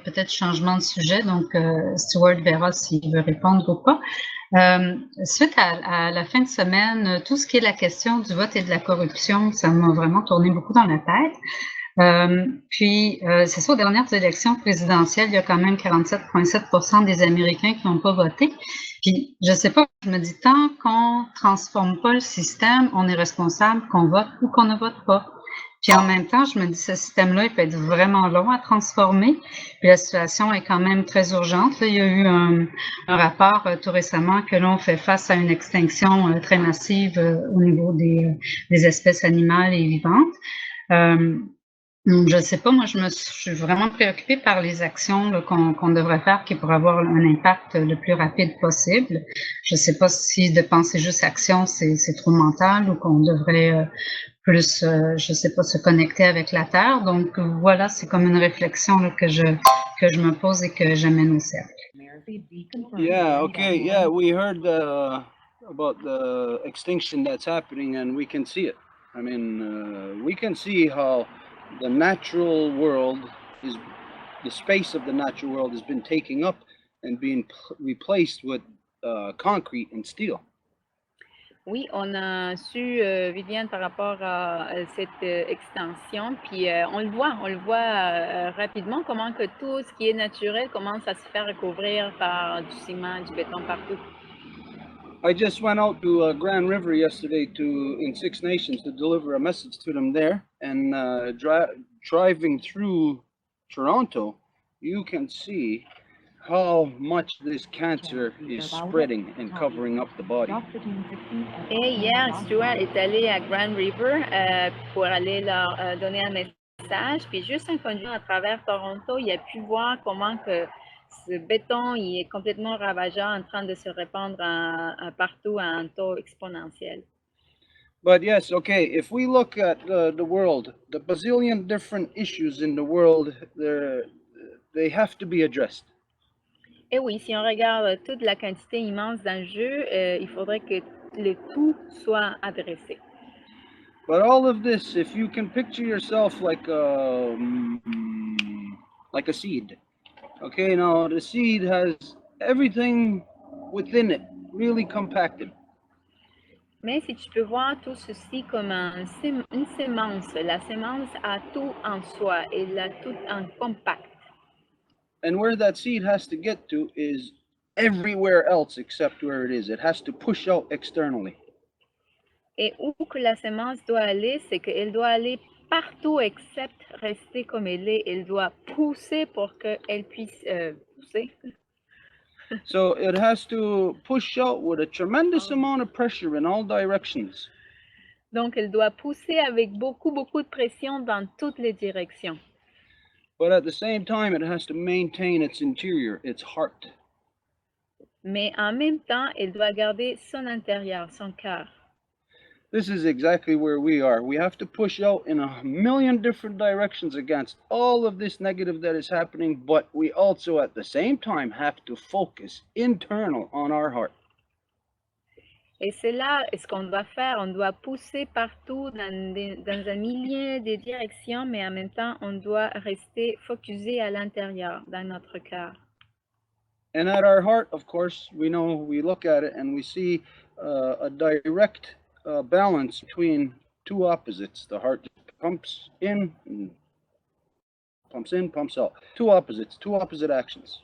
peut-être changement de sujet. Donc, Stuart verra s'il veut répondre ou pas. Suite à la fin de semaine, tout ce qui est la question du vote et de la corruption, ça m'a vraiment tourné beaucoup dans la tête. C'est ça, aux dernières élections présidentielles, il y a quand même 47,7% des Américains qui n'ont pas voté. Puis, je sais pas, je me dis, tant qu'on transforme pas le système, on est responsable qu'on vote ou qu'on ne vote pas. Puis en même temps, je me dis, ce système-là, il peut être vraiment long à transformer. Puis la situation est quand même très urgente. Là, il y a eu un rapport tout récemment que l'on fait face à une extinction très massive au niveau des espèces animales et vivantes. Donc, je sais pas, moi, je suis vraiment préoccupée par les actions qu'on devrait faire qui pourraient avoir un impact le plus rapide possible. Je sais pas si de penser juste action, c'est trop mental ou qu'on devrait plus, je sais pas, se connecter avec la Terre. Donc voilà, c'est comme une réflexion là, que je me pose et que j'amène au cercle. Yeah, okay, yeah, we heard about the extinction that's happening, and we can see it. I mean, we can see how the natural world is, the space of the natural world has been taken up and being replaced with concrete and steel. Oui, on a su, Viviane, par rapport à cette extension, puis on le voit rapidement comment que tout ce qui est naturel commence à se faire recouvrir par du ciment, du béton partout. I just went out to Grand River yesterday in Six Nations to deliver a message to them there, and driving through Toronto, you can see how much this cancer is spreading and covering up the body. Et hier, Stuart est allé à Grand River pour aller leur donner un message, puis juste en conduisant à travers Toronto, il a pu voir comment que ce béton il est complètement ravageur, en train de se répandre partout à un taux exponentiel. But yes, okay, if we look at the world, the bazillion different issues in the world, they have to be addressed. Et oui, si on regarde toute la quantité immense d'enjeux, il faudrait que le tout soit adressé. But all of this, if you can picture yourself like a seed, okay, now the seed has everything within it really compacted. Mais si tu peux voir tout ceci comme une sémence, la sémence a tout en soi, elle a tout en compact. And where that seed has to get to is everywhere else except where it is. It has to push out externally. Et où que la sémence doit aller, c'est qu'elle doit aller partout except rester comme elle est. Elle doit pousser pour qu'elle puisse pousser. So it has to push out with a tremendous amount of pressure in all directions. Donc, elle doit pousser avec beaucoup de pression dans toutes les directions. But at the same time, it has to maintain its interior, its heart. Mais en même temps, elle doit garder son intérieur, son cœur. This is exactly where we are. We have to push out in a million different directions against all of this negative that is happening, but we also at the same time have to focus internal on our heart. Et c'est là ce qu'on doit faire. On doit pousser partout dans un millier de directions, mais en même temps, on doit rester focusé à l'intérieur, dans notre cœur. And at our heart, of course, we know, we look at it and we see a direct balance between two opposites. The heart pumps in, pumps out. Two opposite actions.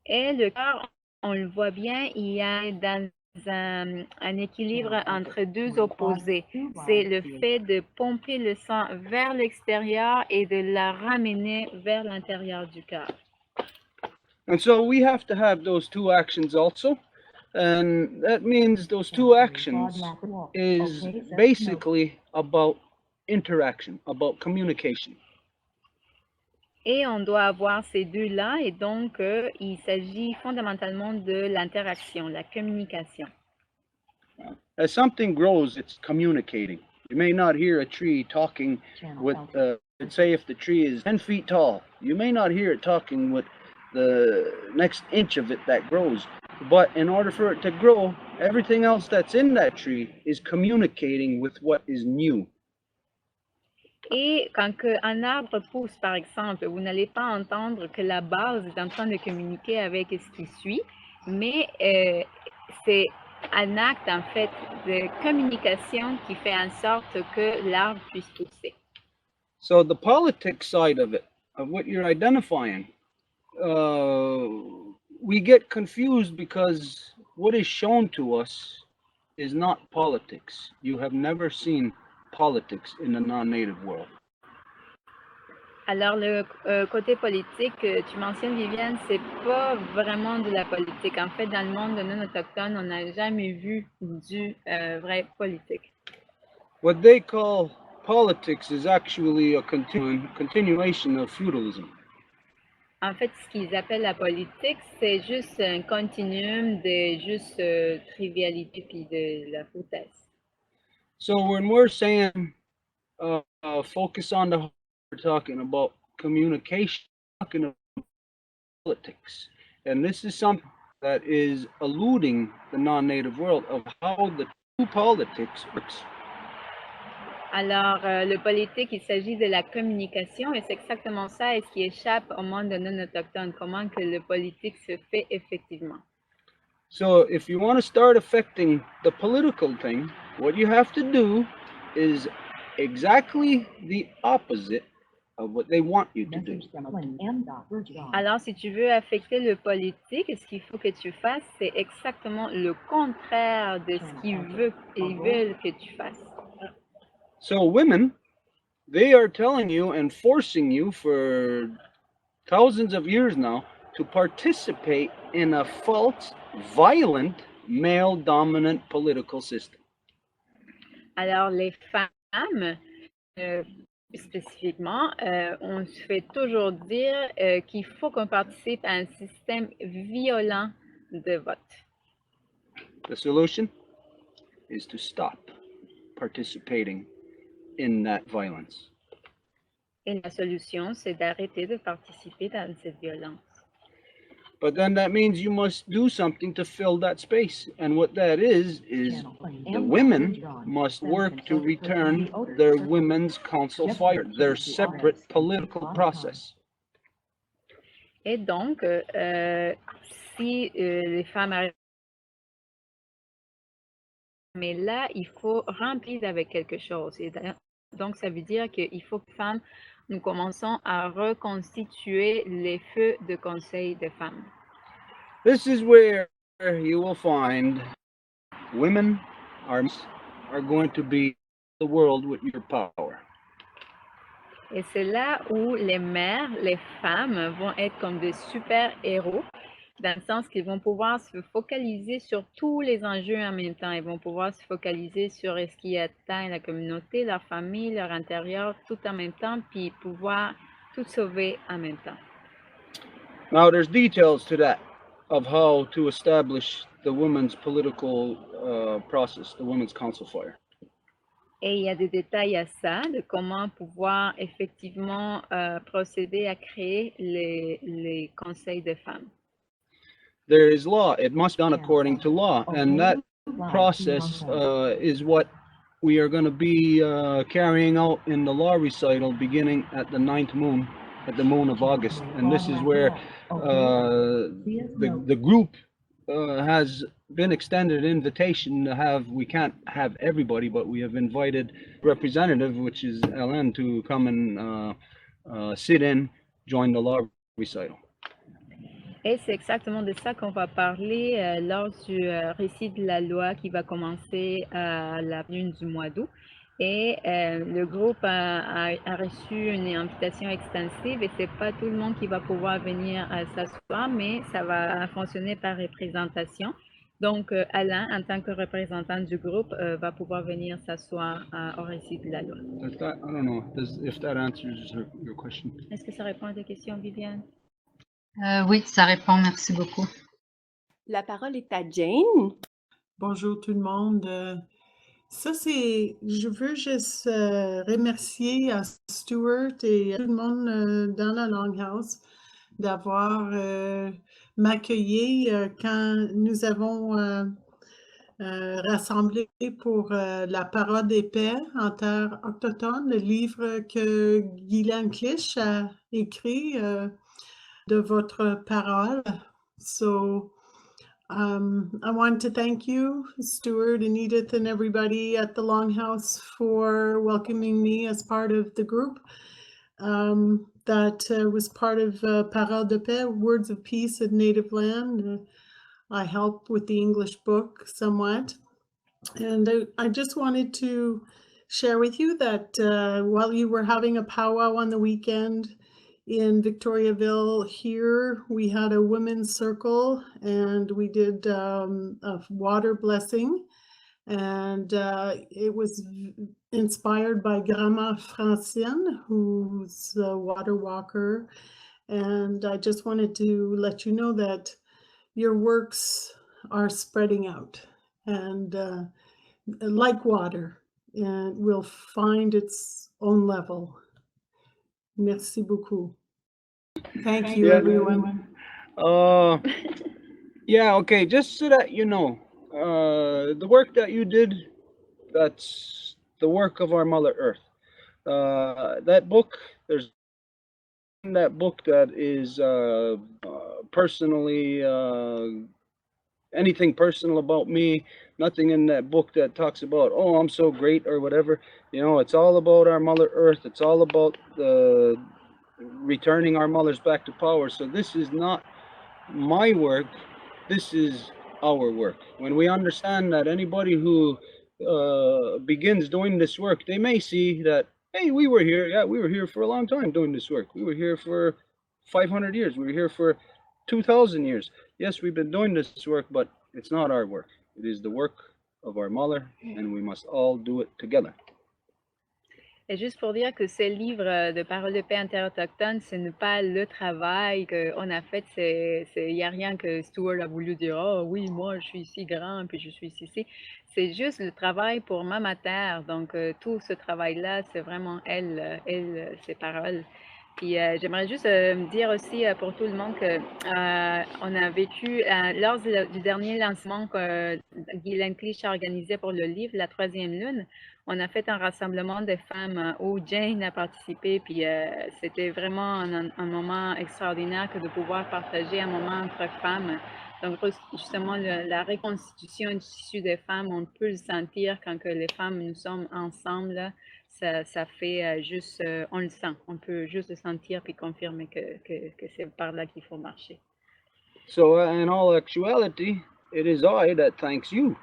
Et le cœur, on le voit bien, il y a dans un équilibre entre deux opposés. C'est le fait de pomper le sang vers l'extérieur et de la ramener vers l'intérieur du cœur. And so we have to have those two actions also. And that means those two actions is basically about interaction, about communication. Et on doit avoir ces deux-là, et donc il s'agit fondamentalement de l'interaction, la communication. As something grows, it's communicating. You may not hear a tree talking with, say if the tree is 10 feet tall, you may not hear it talking with the next inch of it that grows. But in order for it to grow, everything else that's in that tree is communicating with what is new. Et quand un arbre pousse, par exemple, vous n'allez pas entendre que la base est en train de communiquer avec ce qui suit, mais c'est un acte, en fait, de communication qui fait en sorte que l'arbre puisse pousser. So the politics side of it, of what you're identifying, we get confused because what is shown to us is not politics. You have never seen politics in the non-native world. Alors, le côté politique, tu mentionnes, Viviane, c'est pas vraiment de la politique. En fait, dans le monde de non-autochtones, on n'a jamais vu du vrai politique. What they call politics is actually a continuation of feudalism. En fait, ce qu'ils appellent la politique, c'est juste un continuum de juste trivialité puis de la foutaise. So when we're saying focus on the heart, we're talking about communication, talking about politics. And this is something that is eluding the non-native world of how the true politics works. Alors, le politique, il s'agit de la communication et c'est exactement ça et ce qui échappe au monde non-autochtone, comment que le politique se fait effectivement. So if you want to start affecting the political thing, what you have to do is exactly the opposite of what they want you to do. Alors, si tu veux affecter le politique, ce qu'il faut que tu fasses, c'est exactement le contraire de ce qu'ils veulent que tu fasses. So women, they are telling you and forcing you for thousands of years now to participate in a false, violent, male-dominant political system. Alors, les femmes, spécifiquement, on se fait toujours dire qu'il faut qu'on participe à un système violent de vote. The solution is to stop participating in that violence. Et la solution, c'est d'arrêter de participer dans cette violence. But then that means you must do something to fill that space. And what that is the women must work to return their women's council fire, their separate political process. Et donc, si les femmes arrivent, mais là, il faut remplir avec quelque chose. Et donc, ça veut dire qu'il faut que femmes, nous commençons à reconstituer les feux de conseil des femmes. This is where you will find women are going to be the world with your power. Et c'est là où les mères, les femmes vont être comme des super-héros, dans le sens qu'ils vont pouvoir se focaliser sur tous les enjeux en même temps. Ils vont pouvoir se focaliser sur ce qui atteint la communauté, leur famille, leur intérieur, tout en même temps, puis pouvoir tout sauver en même temps. Now, there's details to that of how to establish the women's political process, the women's council fire. Et il y a des détails à ça, de comment pouvoir effectivement procéder à créer les conseils de femmes. There is law. It must be done according to law. And that process is what we are going to be carrying out in the law recital beginning at the 9th moon, at the moon of August. And this is where the group has been extended an invitation to have, we can't have everybody, but we have invited representative, which is Ellen, to come and sit in, join the law recital. Et c'est exactement de ça qu'on va parler lors du récit de la loi qui va commencer à la lune du mois d'août. Et le groupe a reçu une invitation extensive et c'est pas tout le monde qui va pouvoir venir s'asseoir, mais ça va fonctionner par représentation. Donc, Alain, en tant que représentant du groupe, va pouvoir venir s'asseoir au récit de la loi. I don't know if that answers your question. Est-ce que ça répond à ta question, Viviane? Oui, ça répond. Merci beaucoup. La parole est à Jane. Bonjour tout le monde. Je veux juste remercier à Stuart et à tout le monde dans la Longhouse d'avoir m'accueilli quand nous avons rassemblé pour la parole des paix en terre autochtone, le livre que Guylaine Clich a écrit de votre parole. So I want to thank you, Stuart and Edith and everybody at the Longhouse for welcoming me as part of the group that was part of Parole de Paix, Words of Peace in Native Land. I helped with the English book somewhat. And I just wanted to share with you that while you were having a powwow on the weekend, in Victoriaville here, we had a women's circle and we did a water blessing. And it was inspired by Grandma Francine, who's a water walker. And I just wanted to let you know that your works are spreading out and like water. and will find its own level. Merci beaucoup. Thank you, Yeah. everyone. Yeah, okay, just so that you know, the work that you did, that's the work of our Mother Earth. That book, there's in that book that is personally anything personal about me, nothing in that book that talks about, oh, I'm so great or whatever. You know, it's all about our Mother Earth. It's all about returning our mothers back to power. So this is not my work. This is our work. When we understand that anybody who begins doing this work, they may see that, hey, we were here. Yeah, we were here for a long time doing this work. We were here for 500 years. We were here for 2,000 years. Yes, we've been doing this work, but it's not our work. It is the work of our mother, and we must all do it together. Et juste pour dire que ce livre de Paroles de paix interautochtones, ce n'est pas le travail qu'on a fait. Il n'y a rien que Stuart a voulu dire, oh oui, moi je suis si grand, puis je suis ici. C'est juste le travail pour Mama Terre. Donc tout ce travail-là, c'est vraiment elle, ses paroles. Puis j'aimerais juste dire aussi pour tout le monde qu'on a vécu, lors du dernier lancement que Guylaine Clich a organisé pour le livre, La Troisième Lune, on a fait un rassemblement de femmes où Jane a participé, puis c'était vraiment un moment extraordinaire que de pouvoir partager un moment entre femmes. Donc, justement, la reconstitution du tissu des femmes, on peut le sentir quand que les femmes, nous sommes ensemble, là, ça fait juste, on le sent, on peut juste le sentir puis confirmer que c'est par là qu'il faut marcher. So, in all actuality, it is I that thanks you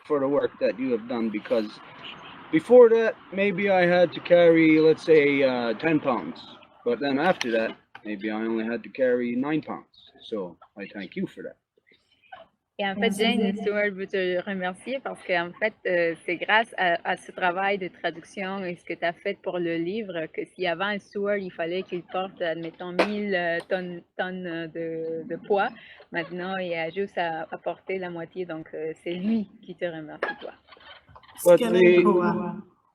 for the work that you have done, because before that, maybe I had to carry, let's say, 10 pounds. But then after that, maybe I only had to carry 9 pounds. So I thank you for that. Et en fait, Jane Stuart veut te remercier parce qu'en fait, c'est grâce à ce travail de traduction et ce que tu as fait pour le livre que si avant Stuart, il fallait qu'il porte, admettons, 1000 tonnes de poids, maintenant, il a juste à porter la moitié. Donc, c'est lui qui te remercie, toi.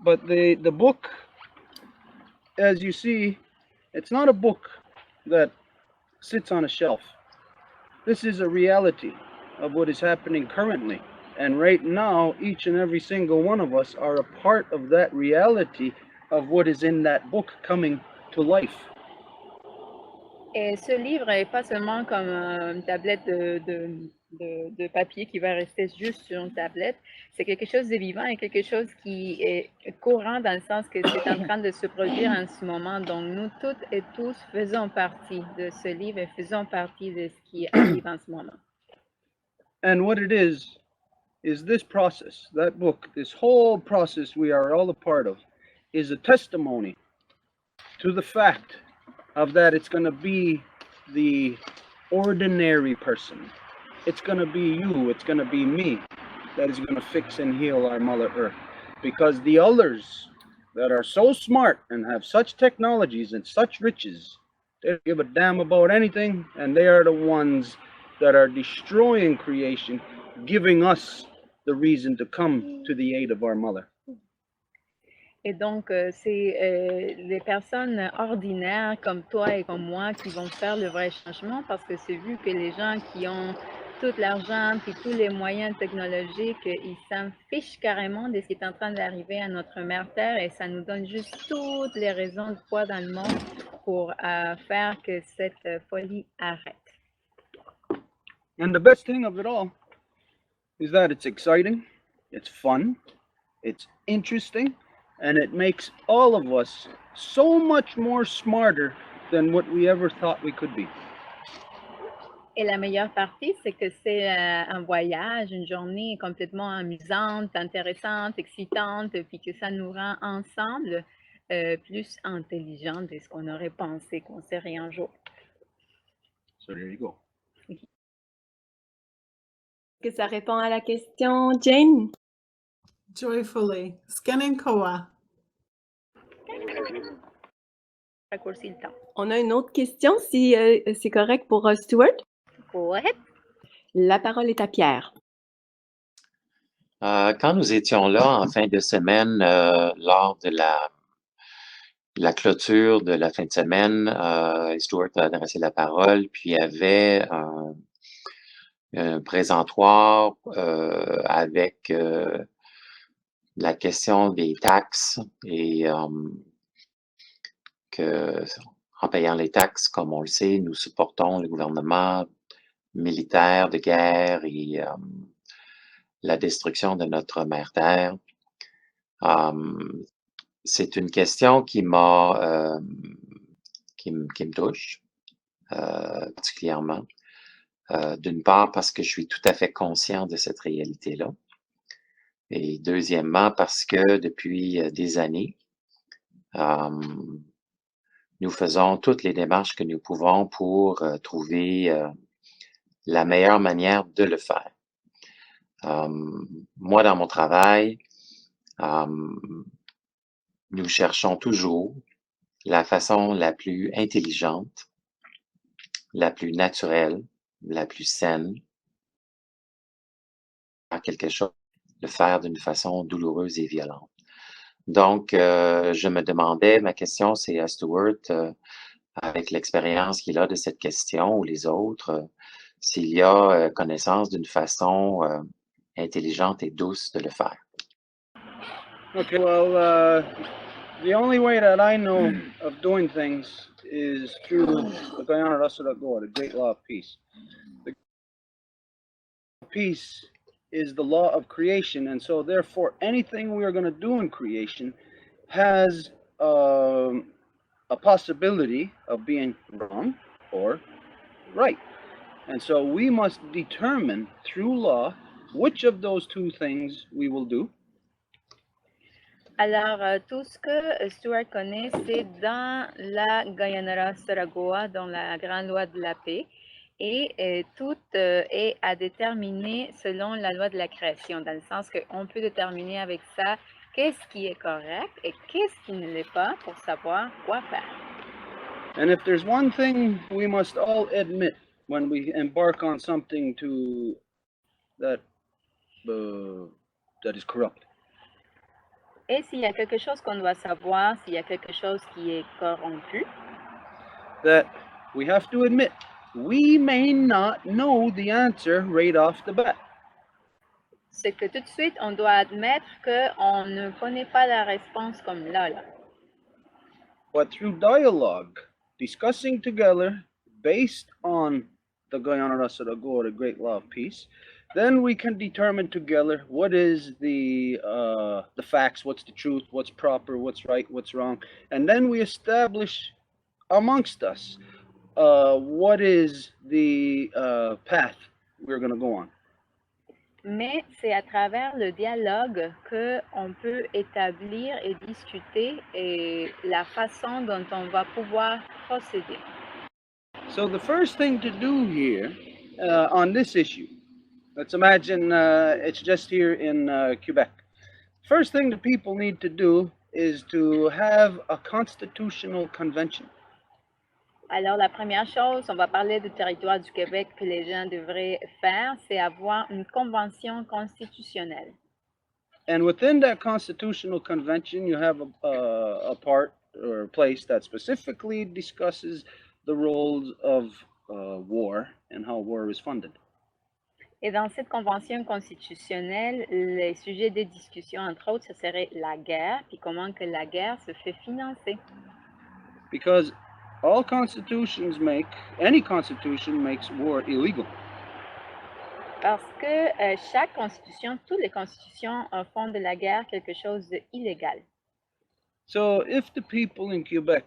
But the book, as you see, it's not a book that sits on a shelf. This is a reality of what is happening currently. And right now, each and every single one of us are a part of that reality of what is in that book coming to life. Et ce livre n'est pas seulement comme une tablette de papier qui va rester juste sur une tablette. C'est quelque chose de vivant et quelque chose qui est courant dans le sens que c'est en train de se produire en ce moment. Donc, nous toutes et tous faisons partie de ce livre et faisons partie de ce qui arrive en ce moment. And what it is this process, that book, this whole process we are all a part of, is a testimony to the fact of that it's going to be the ordinary person. It's going to be you, it's going to be me that is going to fix and heal our Mother Earth. Because the others that are so smart and have such technologies and such riches, they don't give a damn about anything, and they are the ones that are destroying creation, giving us the reason to come to the aid of our mother. Et donc, c'est les personnes ordinaires comme toi et comme moi qui vont faire le vrai changement parce que c'est vu que les gens qui ont tout l'argent puis tous les moyens technologiques, ils s'en fichent carrément de ce qui est en train d'arriver à notre mère Terre et ça nous donne juste toutes les raisons de foi dans le monde pour faire que cette folie arrête. And the best thing of it all is that it's exciting, it's fun, it's interesting, and it makes all of us so much more smarter than what we ever thought we could be. Et la meilleure partie, c'est que c'est un voyage, une journée complètement amusante, intéressante, excitante, puis que ça nous rend ensemble plus intelligents de ce qu'on aurait pensé qu'on serait un jour. So there you go. Est-ce que ça répond à la question, Jane? Joyfully. Skenenkoa. Raccourci le temps. On a une autre question, si c'est correct pour Stuart. Go ahead. La parole est à Pierre. Quand nous étions là en fin de semaine, lors de la clôture de la fin de semaine, Stuart a adressé la parole, puis il y avait un présentoir avec la question des taxes et que en payant les taxes, comme on le sait, nous supportons le gouvernement militaire de guerre et la destruction de notre mère terre. C'est une question qui me touche particulièrement. D'une part parce que je suis tout à fait conscient de cette réalité-là. Et deuxièmement parce que depuis des années, nous faisons toutes les démarches que nous pouvons pour trouver la meilleure manière de le faire. Moi, dans mon travail, nous cherchons toujours la façon la plus intelligente, la plus naturelle, la plus saine, faire quelque chose, le faire d'une façon douloureuse et violente. Donc, je me demandais, ma question c'est à Stuart, avec l'expérience qu'il a de cette question ou les autres, s'il y a connaissance d'une façon intelligente et douce de le faire. Okay, well, the only way that I know of doing things is through the Guyana Russell Gore, the Great Law of Peace. The peace is the law of creation, and so therefore anything we are going to do in creation has a possibility of being wrong or right. And so we must determine through law which of those two things we will do. Alors, tout ce que Stuart connaît, c'est dans la Guyana Saragoa, dans la Grande Loi de la Paix, et tout est à déterminer selon la loi de la création, dans le sens qu'on peut déterminer avec ça qu'est-ce qui est correct et qu'est-ce qui ne l'est pas pour savoir quoi faire. And if there's one thing we must all admit when we embark on something that is corrupt, Et s'il y a quelque chose qu'on doit savoir, s'il y a quelque chose qui est corrompu, that we have to admit we may not know the answer right off the bat. c'est que tout de suite, on doit admettre qu'on ne connaît pas la réponse comme là. But through dialogue, discussing together, based on the Guyana Russell Gore, the Great Law of Peace, then we can determine together what is the facts, what's the truth, what's proper, what's right, what's wrong, and then we establish amongst us what is the path we're going to go on. Mais c'est à travers le dialogue qu'on peut établir et discuter la façon dont on va pouvoir procéder. So the first thing to do here on this issue, let's imagine it's just here in Quebec. First thing the people need to do is to have a constitutional convention. Alors, la première chose, on va parler du territoire du Québec que les gens devraient faire, c'est avoir une convention constitutionnelle. And within that constitutional convention, you have a part or a place that specifically discusses the roles of war and how war is funded. Et dans cette convention constitutionnelle, les sujets de discussion, entre autres, ce serait la guerre, puis comment que la guerre se fait financer. Because all constitutions any constitution makes war illegal. Parce que chaque constitution, toutes les constitutions font de la guerre quelque chose d'illégal. So if the people in Quebec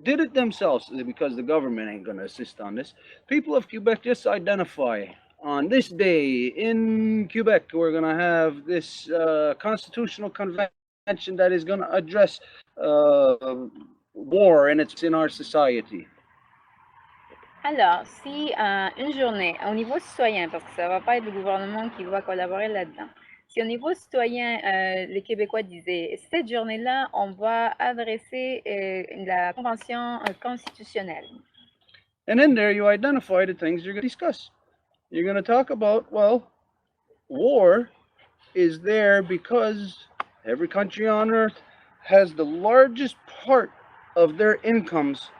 did it themselves, because the government ain't going to assist on this, people of Quebec just identify on this day in Quebec, we're going to have this constitutional convention that is going to address war and it's in our society. Alors, si une journée, au niveau citoyen, parce que ça ne va pas être le gouvernement qui va collaborer là-dedans, si au niveau citoyen, les Québécois disaient, cette journée-là, on va adresser la convention constitutionnelle. And in there, you identify the things you're going to discuss. You're going to talk about, well, war is there because every country on earth has the largest part of their incomes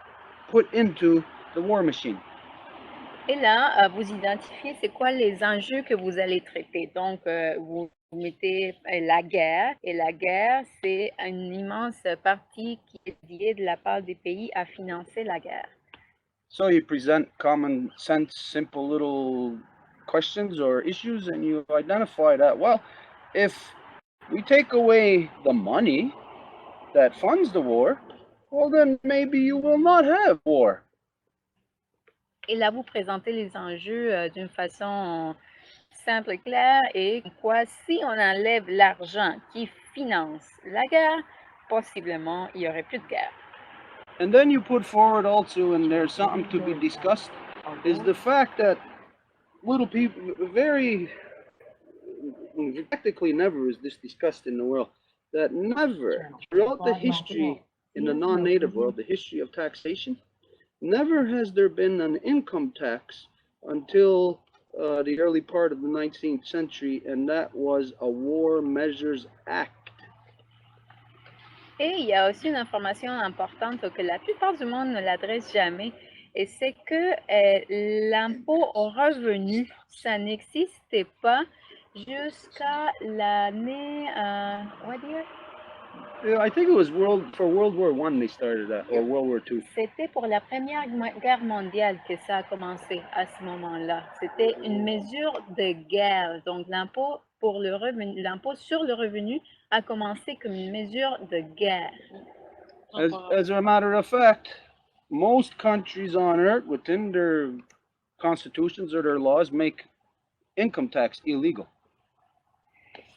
put into the war machine. Et là, vous identifiez c'est quoi les enjeux que vous allez traiter. Donc, vous mettez la guerre, et la guerre, c'est une immense partie qui est liée de la part des pays à financer la guerre. So you present common sense, simple little questions or issues, and you identify that, well, if we take away the money that funds the war, well, then maybe you will not have war. Et là, vous présentez les enjeux d'une façon simple et claire, et quoi, si on enlève l'argent qui finance la guerre, possiblement, il n'y aurait plus de guerre. And then you put forward also, and there's something to be discussed, is the fact that little people, practically never is this discussed in the world, that never, throughout the history in the non-native world, the history of taxation, never has there been an income tax until the early part of the 19th century, and that was a War Measures Act. Et il y a aussi une information importante que la plupart du monde ne l'adresse jamais, et c'est que l'impôt au revenu, ça n'existait pas jusqu'à l'année, what year? I think it was for World War I they started that, or World War II. C'était pour la Première Guerre mondiale que ça a commencé à ce moment-là. C'était une mesure de guerre. Donc l'impôt pour le revenu, l'impôt sur le revenu a commencé comme une mesure de guerre. As a matter of fact, most countries on earth within their constitutions or their laws make income tax illegal.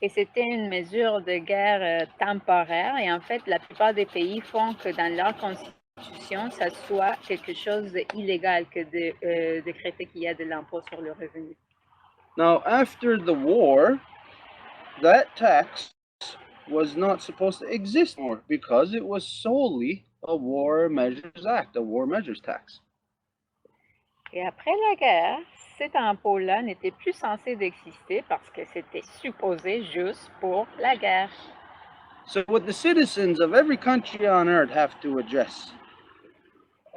Et c'était une mesure de guerre temporaire. Et en fait, la plupart des pays font que dans leur constitution, ça soit quelque chose d'illégal que de décréter qu'il y a de l'impôt sur le revenu. Now, after the war, that tax was not supposed to exist more because it was solely a War Measures Act, a War Measures Tax. Et après la guerre, cet impôt-là n'était plus censé d'exister parce que c'était supposé juste pour la guerre. So what the citizens of every country on earth have to address,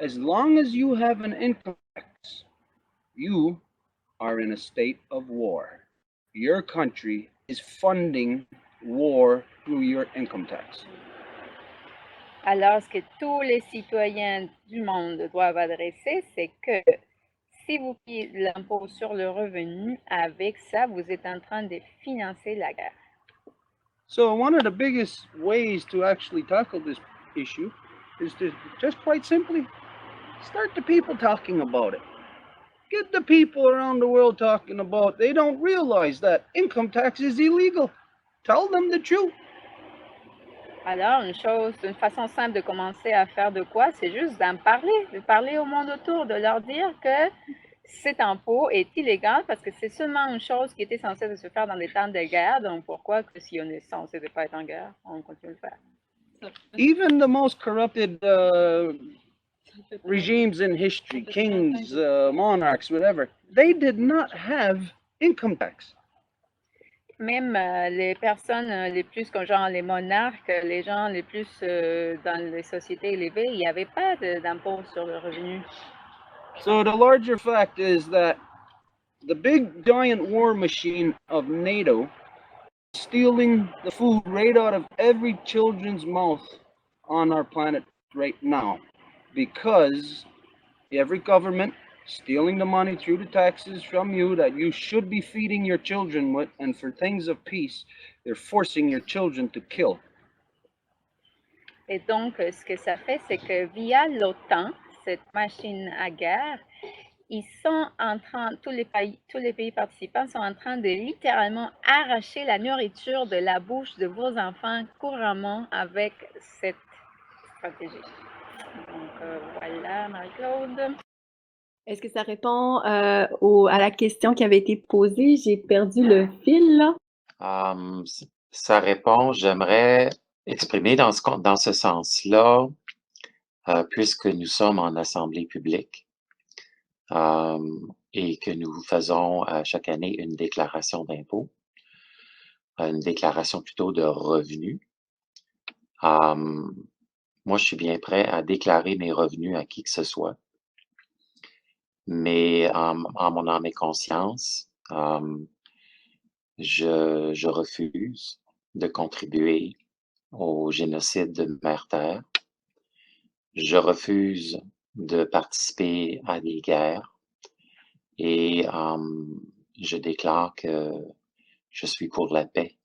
as long as you have an income tax, you are in a state of war. Your country is funding war through your income tax. Alors, ce que tous les citoyens du monde doivent adresser, c'est que si vous payez l'impôt sur le revenu, avec ça, vous êtes en train de financer la guerre. So one of the biggest ways to actually tackle this issue is to just quite simply start the people talking about it. Get the people around the world talking about it. They don't realize that income tax is illegal. Tell them the truth. Alors, une façon simple de commencer à faire de quoi, c'est juste d'en parler, de parler au monde autour, de leur dire que cet impôt est illégal parce que c'est seulement une chose qui était censée se faire dans des temps de guerre. Donc, pourquoi que si on est censé ne pas être en guerre, on continue de le faire? Even the most corrupted regimes in history, kings, monarchs, whatever, they did not have income tax. Même les personnes les plus, comme genre les monarques, les gens les plus dans les sociétés élevées, il n'y avait pas d'impôt sur le revenu. So the larger fact is that the big giant war machine of NATO is stealing the food right out of every children's mouth on our planet right now, because every government stealing the money through the taxes from you that you should be feeding your children with, and for things of peace, they're forcing your children to kill. Et donc, ce que ça fait, c'est que via l'OTAN, cette machine à guerre, ils sont en train, tous les pays participants sont en train de littéralement arracher la nourriture de la bouche de vos enfants couramment avec cette stratégie. Donc, voilà, Marie-Claude. Est-ce que ça répond à la question qui avait été posée? J'ai perdu le fil, là. Ça répond, j'aimerais exprimer dans ce sens-là, puisque nous sommes en assemblée publique et que nous faisons chaque année une déclaration d'impôt. une déclaration plutôt de revenus. Moi, je suis bien prêt à déclarer mes revenus à qui que ce soit. Mais en mon âme et conscience, je refuse de contribuer au génocide de Mère Terre. Je refuse de participer à des guerres et je déclare que je suis pour la paix.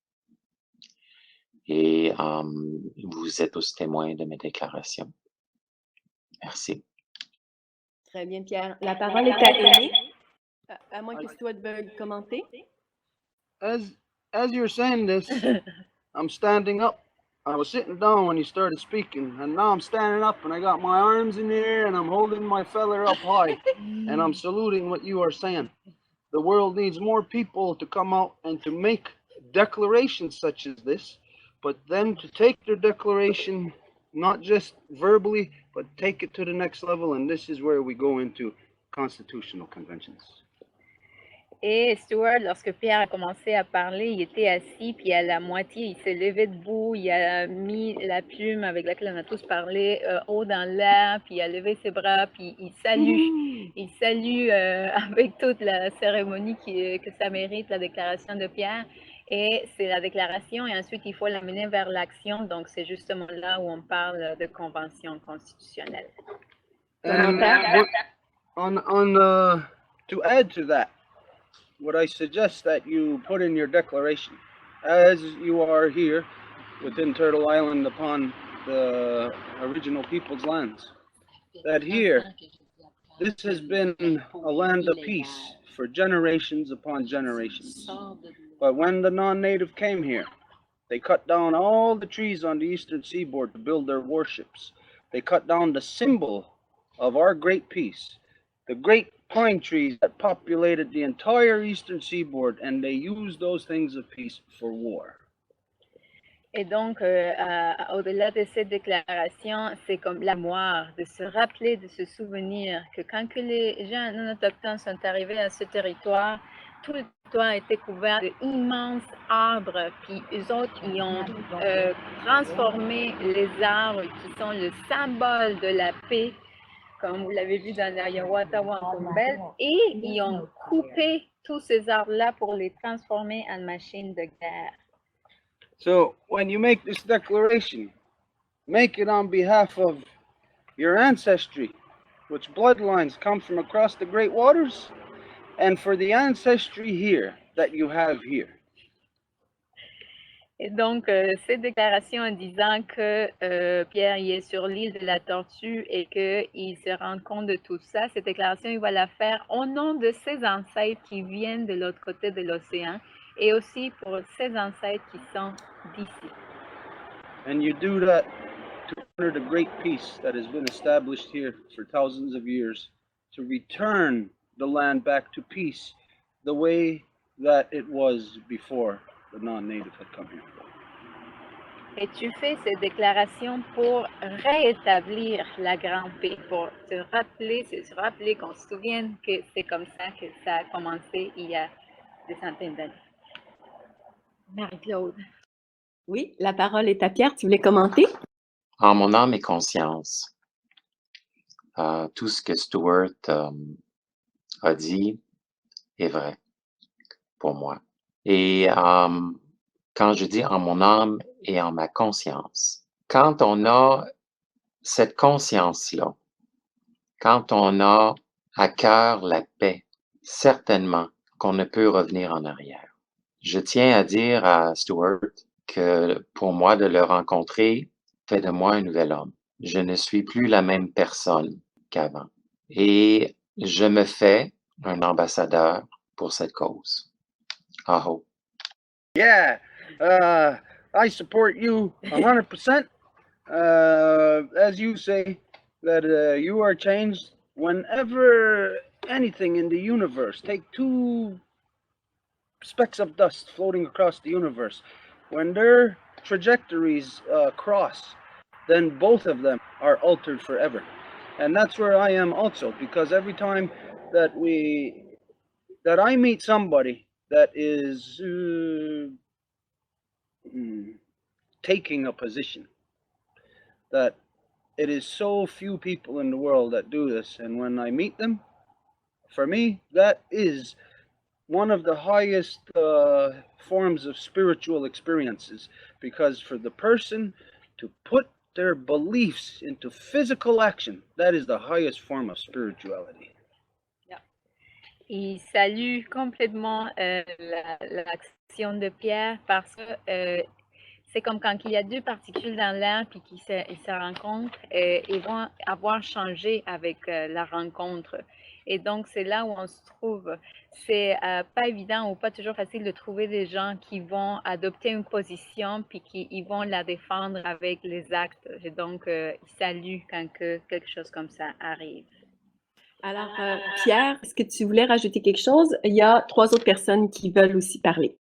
Et vous êtes tous témoins de mes déclarations. Merci. Très bien, Pierre. La parole est à Aimé. À moins que Stuart veuille commenter. As you're saying this, I'm standing up. I was sitting down when you started speaking, and now I'm standing up, and I got my arms in the air, and I'm holding my feather up high, and I'm saluting what you are saying. The world needs more people to come out and to make declarations such as this, but then to take their declaration, not just verbally, but take it to the next level, and this is where we go into constitutional conventions. Et Stuart, lorsque Pierre a commencé à parler, il était assis, puis à la moitié, il s'est levé debout, il a mis la plume avec laquelle on a tous parlé haut dans l'air, puis il a levé ses bras, puis il salue avec toute la cérémonie que ça mérite, la déclaration de Pierre. Et c'est la déclaration, et ensuite il faut l'amener vers l'action, donc c'est justement là où on parle de convention constitutionnelle. To add to that, what I suggest that you put in your declaration, as you are here within Turtle Island upon the original people's lands, that here, this has been a land of peace for generations upon generations. But when the non-native came here, they cut down all the trees on the eastern seaboard to build their warships. They cut down the symbol of our great peace, the great pine trees that populated the entire eastern seaboard, and they used those things of peace for war. Et donc, au-delà de cette déclaration, c'est comme la mémoire, de se rappeler, de se souvenir que quand que les gens non autochtones sont arrivés à ce territoire, tout le territoire était couvert d'immenses arbres, puis eux autres, ils ont transformé les arbres qui sont le symbole de la paix, comme vous l'avez vu dans l'Hiawatha Wampum, et ils ont coupé tous ces arbres-là pour les transformer en machines de guerre. So when you make this declaration, make it on behalf of your ancestry, which bloodlines come from across the great waters, and for the ancestry here that you have here. Et donc, cette déclaration en disant que Pierre y est sur l'île de la Tortue et qu'il se rend compte de tout ça, cette déclaration, il va la faire au nom de ses ancêtres qui viennent de l'autre côté de l'océan et aussi pour ses ancêtres qui sont d'ici. And you do that to honor the great peace that has been established here for thousands of years, to return the land back to peace the way that it was before the non-native had come here. Et tu fais ces déclarations pour rétablir la grande paix, pour se rappeler qu'on se souvienne que c'est comme ça que ça a commencé il y a des centaines d'années. Marie-Claude. Oui, la parole est à Pierre. Tu voulais commenter? En mon âme et conscience, tout ce que Stuart a dit est vrai pour moi. Et quand je dis en mon âme et en ma conscience, quand on a cette conscience-là, quand on a à cœur la paix, certainement qu'on ne peut revenir en arrière. Je tiens à dire à Stuart que pour moi, de le rencontrer fait de moi un nouvel homme. Je ne suis plus la même personne qu'avant. Et je me fais un ambassadeur pour cette cause. Aho. Yeah, I support you 100%. As you say, that you are changed whenever anything in the universe, take two specks of dust floating across the universe, when their trajectories cross, then both of them are altered forever. And that's where I am also, because every time that I meet somebody that is taking a position. That it is so few people in the world that do this, and when I meet them, for me, that is one of the highest forms of spiritual experiences, because for the person to put their beliefs into physical action, that is the highest form of spirituality. Il salue complètement l'action de Pierre parce que c'est comme quand il y a deux particules dans l'air puis qu'ils se rencontrent, ils vont avoir changé avec la rencontre. Et donc, c'est là où on se trouve. C'est pas évident ou pas toujours facile de trouver des gens qui vont adopter une position puis qui vont la défendre avec les actes. Et donc, il salue quand quelque chose comme ça arrive. Alors, Pierre, est-ce que tu voulais rajouter quelque chose? Il y a 3 autres personnes qui veulent aussi parler.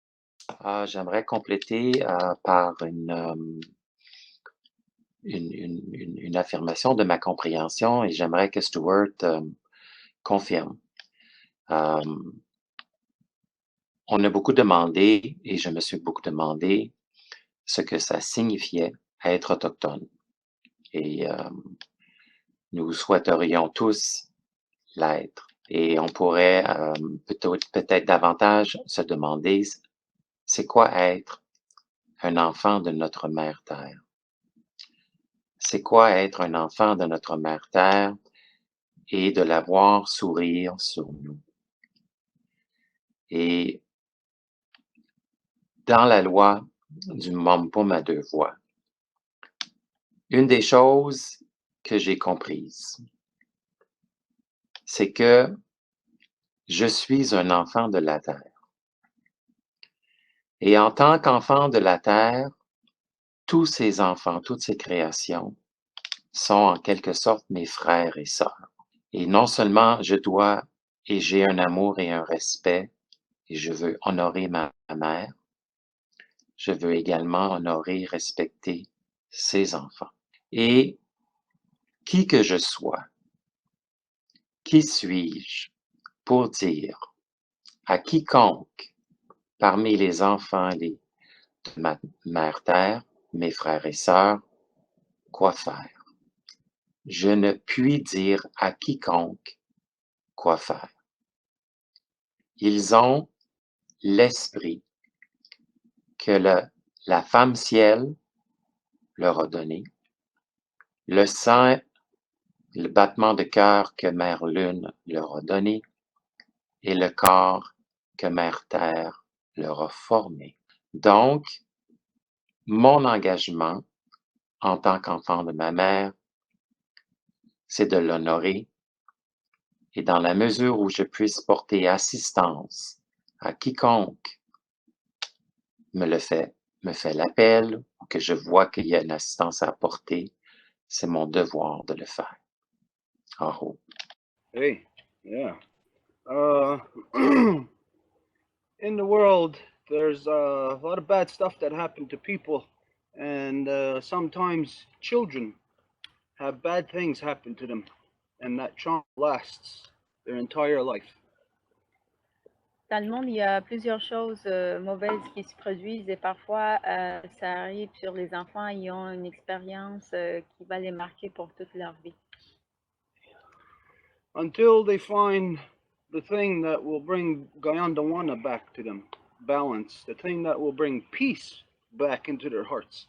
J'aimerais compléter par une affirmation de ma compréhension, et j'aimerais que Stuart confirme. On a beaucoup demandé, et je me suis beaucoup demandé, ce que ça signifiait être autochtone. Et nous souhaiterions tous l'être. Et on pourrait peut-être davantage se demander, c'est quoi être un enfant de notre mère Terre? C'est quoi être un enfant de notre mère Terre et de la voir sourire sur nous? Et dans la loi du Mampum à 2 voix, une des choses que j'ai comprises, c'est que je suis un enfant de la Terre. Et en tant qu'enfant de la Terre, tous ces enfants, toutes ces créations sont en quelque sorte mes frères et sœurs. Et non seulement je dois et j'ai un amour et un respect, et je veux honorer ma mère, je veux également honorer, respecter ses enfants. Et qui que je sois, qui suis-je pour dire à quiconque parmi les enfants de ma mère Terre, mes frères et sœurs, quoi faire? Je ne puis dire à quiconque quoi faire. Ils ont l'esprit que la femme ciel leur a donné, le sang, le battement de cœur que Mère Lune leur a donné, et le corps que Mère Terre leur a formé. Donc, mon engagement en tant qu'enfant de ma mère, c'est de l'honorer, et dans la mesure où je puisse porter assistance à quiconque me fait l'appel, ou que je vois qu'il y a une assistance à apporter, c'est mon devoir de le faire. En haut. Hey, yeah. In the world, there's a lot of bad stuff that happen to people, and sometimes children have bad things happen to them, and that trauma lasts their entire life. Dans le monde, il y a plusieurs choses mauvaises qui se produisent et parfois ça arrive sur les enfants, ils ont une expérience qui va les marquer pour toute leur vie. Until they find the thing that will bring Gayandawana back to them, balance, the thing that will bring peace back into their hearts.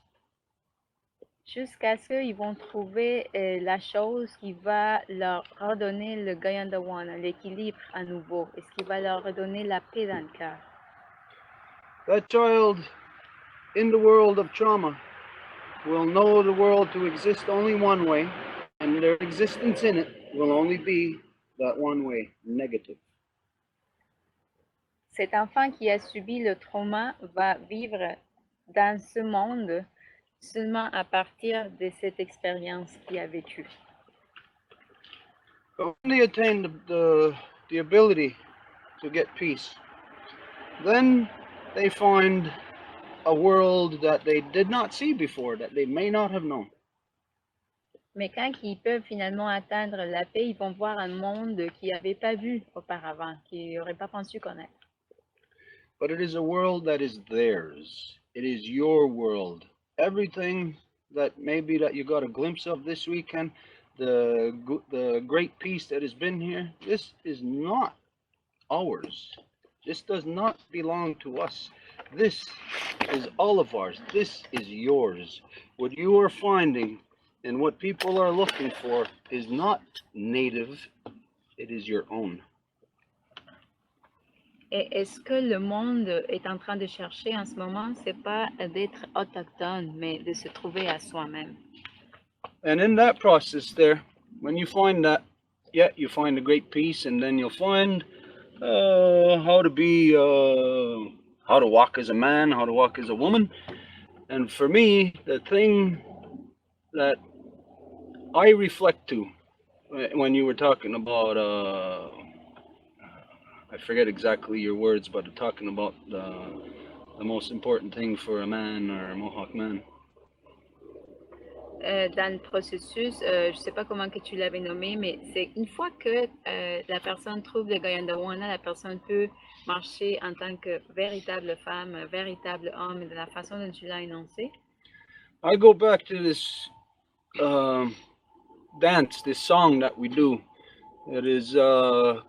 Jusqu'à ce qu'ils vont trouver la chose qui va leur redonner le Gayandawana, l'équilibre à nouveau, et ce qui va leur redonner la paix dans le cœur. That child in the world of trauma will know the world to exist only one way, and their existence in it will only be that one way, negative. Cet enfant qui a subi le trauma va vivre dans ce monde seulement à partir de cette expérience qu'il a vécue. But when they attain the ability to get peace, then they find a world that they did not see before, that they may not have known. Mais quand ils peuvent finalement atteindre la paix, ils vont voir un monde qu'ils n'avaient pas vu auparavant, qu'ils n'auraient pas pensé connaître. But it is a world that is theirs. It is your world. everything that maybe that you got a glimpse of this weekend, the great peace that has been here, this is not ours. This does not belong to us. This is all of ours. This is yours. What you are finding and what people are looking for is not native, it is your own. Et est-ce que le monde est en train de chercher en ce moment, c'est pas d'être autochtone, mais de se trouver à soi-même. And in that process there, when you find that, yeah, you find a great peace, and then you'll find how to walk as a man, how to walk as a woman. And for me, the thing that I reflect to when you were talking about, I forget exactly your words, but talking about the most important thing for a man or a Mohawk man. Dans le processus, je ne sais pas comment que tu l'avais nommé, mais c'est une fois que la personne trouve le Gayandawana, la personne peut marcher en tant que véritable femme, véritable homme, de la façon dont tu l'as énoncé. I go back to this dance, this song that we do. It is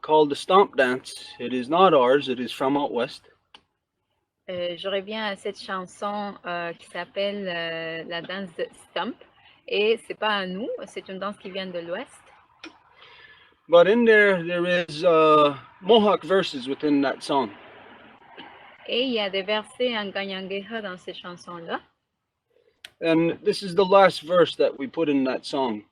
called the Stomp Dance. It is not ours, it is from out west. Je reviens à cette chanson qui s'appelle la danse de Stomp. Et c'est pas à nous, c'est une danse qui vient de l'Ouest. But in there is Mohawk verses within that song. Et il y a des versets en Ganyangeha dans ces chansons-là. And this is the last verse that we put in that song.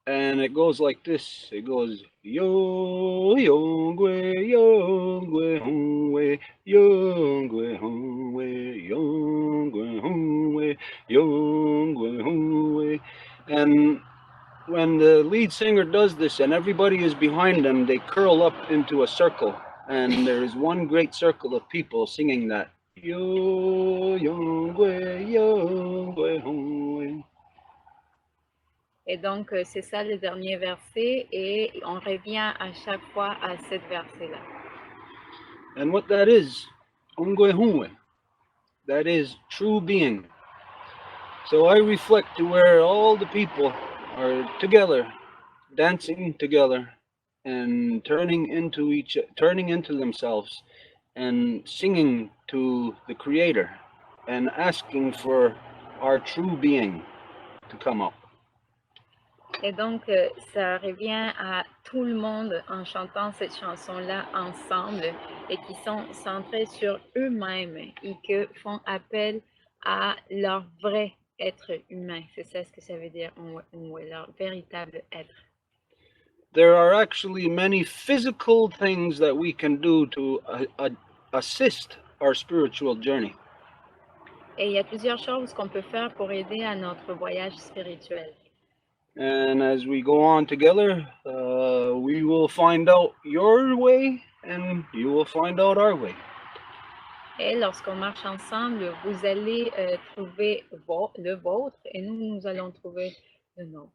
And it goes like this. It goes, yo, yongwe, yongwe, hongwe, yongwe, hongwe, yongwe, hongwe, yongwe, hongwe. And when the lead singer does this and everybody is behind them, they curl up into a circle. And there is one great circle of people singing that. Yo, yongwe, yongwe, hongwe. Et donc, c'est ça le dernier verset, et on revient à chaque fois à cette verset-là. And what that is, Ongwe, that is true being. So I reflect to where all the people are together, dancing together, and turning into themselves, and singing to the Creator, and asking for our true being to come up. Et donc, ça revient à tout le monde en chantant cette chanson-là ensemble et qui sont centrés sur eux-mêmes et qui font appel à leur vrai être humain. C'est ça ce que ça veut dire, leur véritable être. There are actually many physical things that we can do to assist our spiritual journey. Et il y a plusieurs choses qu'on peut faire pour aider à notre voyage spirituel. And as we go on together, we will find out your way and you will find out our way. Et lorsqu'on marche ensemble, vous allez trouver le vôtre et nous allons trouver le nôtre.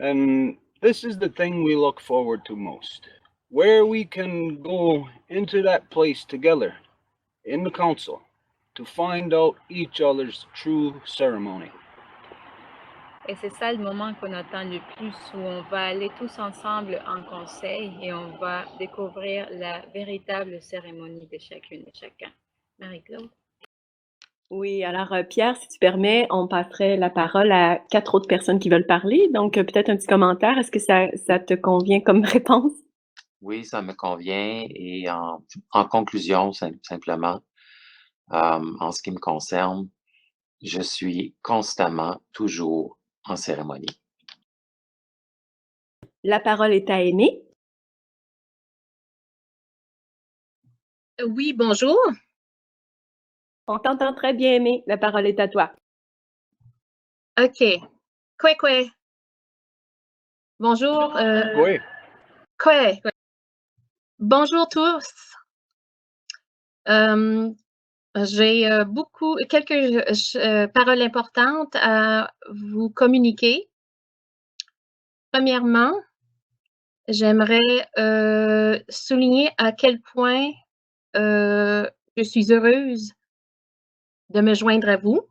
And this is the thing we look forward to most, where we can go into that place together in the council to find out each other's true ceremony. Et c'est ça le moment qu'on attend le plus, où on va aller tous ensemble en conseil et on va découvrir la véritable cérémonie de chacune et chacun. Marie-Claude? Oui, alors Pierre, si tu permets, on passerait la parole à 4 autres personnes qui veulent parler. Donc, peut-être un petit commentaire. Est-ce que ça te convient comme réponse? Oui, ça me convient. Et en conclusion, simplement, en ce qui me concerne, je suis constamment, toujours en cérémonie. La parole est à Aimée. Oui, bonjour. On t'entend très bien, Aimée. La parole est à toi. OK. Kwe. Bonjour. Oui. Kwe. Bonjour tous. J'ai quelques paroles importantes à vous communiquer. Premièrement, j'aimerais souligner à quel point je suis heureuse de me joindre à vous.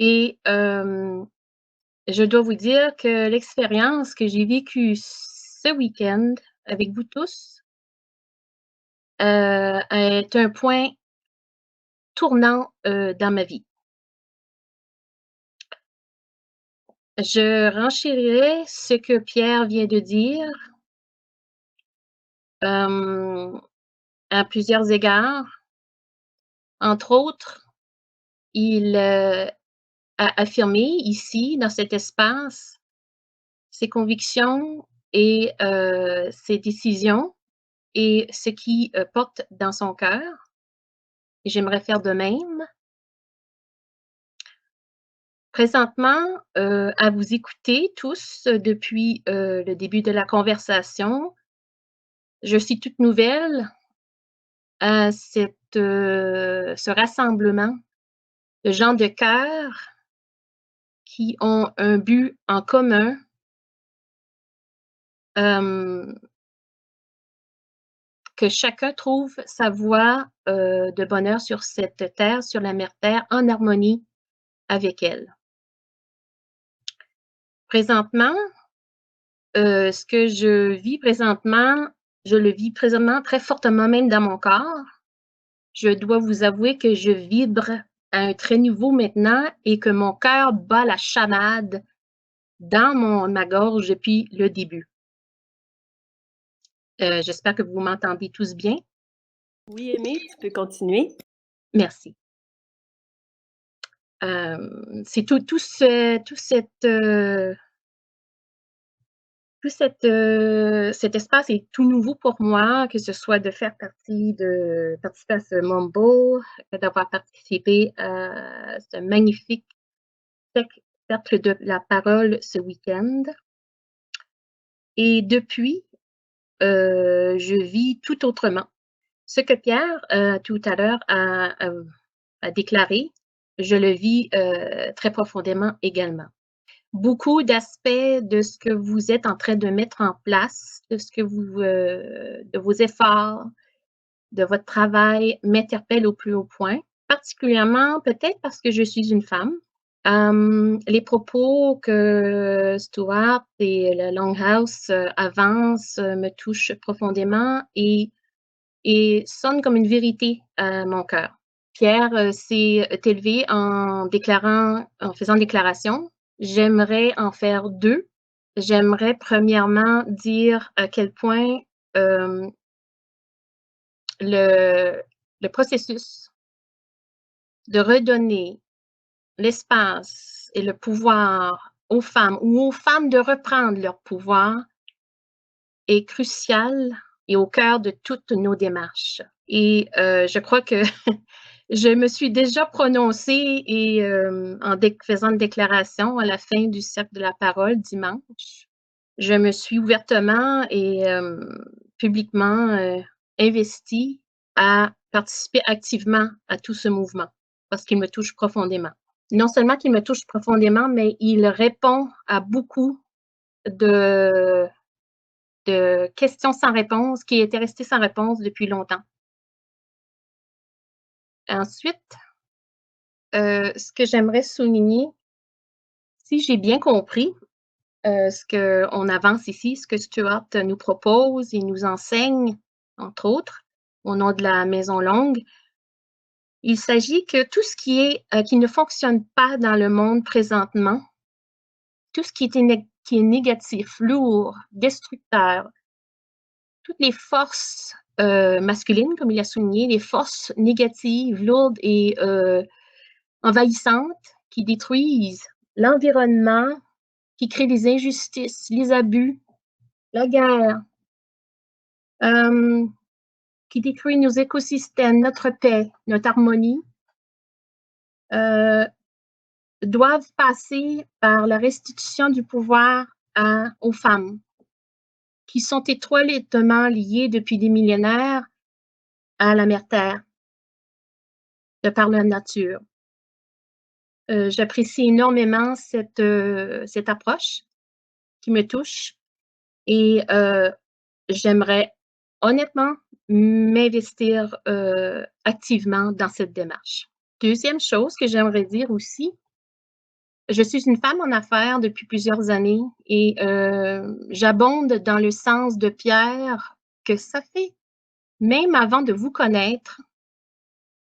Et je dois vous dire que l'expérience que j'ai vécue ce week-end avec vous tous est un point tournant dans ma vie. Je renchérirai ce que Pierre vient de dire à plusieurs égards. Entre autres, il a affirmé ici, dans cet espace, ses convictions et ses décisions et ce qui porte dans son cœur. Et j'aimerais faire de même. Présentement, à vous écouter tous depuis le début de la conversation, je suis toute nouvelle à ce rassemblement de gens de cœur qui ont un but en commun, que chacun trouve sa voie de bonheur sur cette terre, sur la mère Terre, en harmonie avec elle. Présentement, ce que je vis présentement, je le vis présentement très fortement même dans mon corps. Je dois vous avouer que je vibre à un très nouveau maintenant et que mon cœur bat la chamade dans ma gorge depuis le début. J'espère que vous m'entendez tous bien. Oui, Aimée, tu peux continuer. Merci. C'est tout cet espace est tout nouveau pour moi, que ce soit de faire participer à ce Mumble, d'avoir participé à ce magnifique cercle de la parole ce week-end. Et depuis, je vis tout autrement. Ce que Pierre, tout à l'heure, a déclaré, je le vis très profondément également. Beaucoup d'aspects de ce que vous êtes en train de mettre en place, de vos efforts, de votre travail m'interpellent au plus haut point, particulièrement peut-être parce que je suis une femme. Les propos que Stuart et le Longhouse avancent me touchent profondément et sonnent comme une vérité à mon cœur. Pierre s'est élevé en faisant une déclaration. J'aimerais en faire deux. J'aimerais premièrement dire à quel point le processus de redonner l'espace et le pouvoir aux femmes ou aux femmes de reprendre leur pouvoir est crucial et au cœur de toutes nos démarches. Et je crois que je me suis déjà prononcée et en faisant une déclaration à la fin du cercle de la parole dimanche. Je me suis ouvertement et publiquement investie à participer activement à tout ce mouvement parce qu'il me touche profondément. Non seulement qu'il me touche profondément, mais il répond à beaucoup de questions sans réponse qui étaient restées sans réponse depuis longtemps. Ensuite, ce que j'aimerais souligner, si j'ai bien compris ce qu'on avance ici, ce que Stuart nous propose et nous enseigne, entre autres, au nom de la Maison Longue, il s'agit que tout ce qui ne fonctionne pas dans le monde présentement, tout ce qui est négatif, lourd, destructeur, toutes les forces masculines, comme il a souligné, les forces négatives, lourdes et envahissantes qui détruisent l'environnement, qui créent des injustices, les abus, la guerre, qui détruit nos écosystèmes, notre paix, notre harmonie, doivent passer par la restitution du pouvoir aux femmes, qui sont étroitement liées depuis des millénaires à la mère Terre, de par la nature. J'apprécie énormément cette approche qui me touche et j'aimerais honnêtement m'investir activement dans cette démarche. Deuxième chose que j'aimerais dire aussi, je suis une femme en affaires depuis plusieurs années et j'abonde dans le sens de Pierre que ça fait, même avant de vous connaître,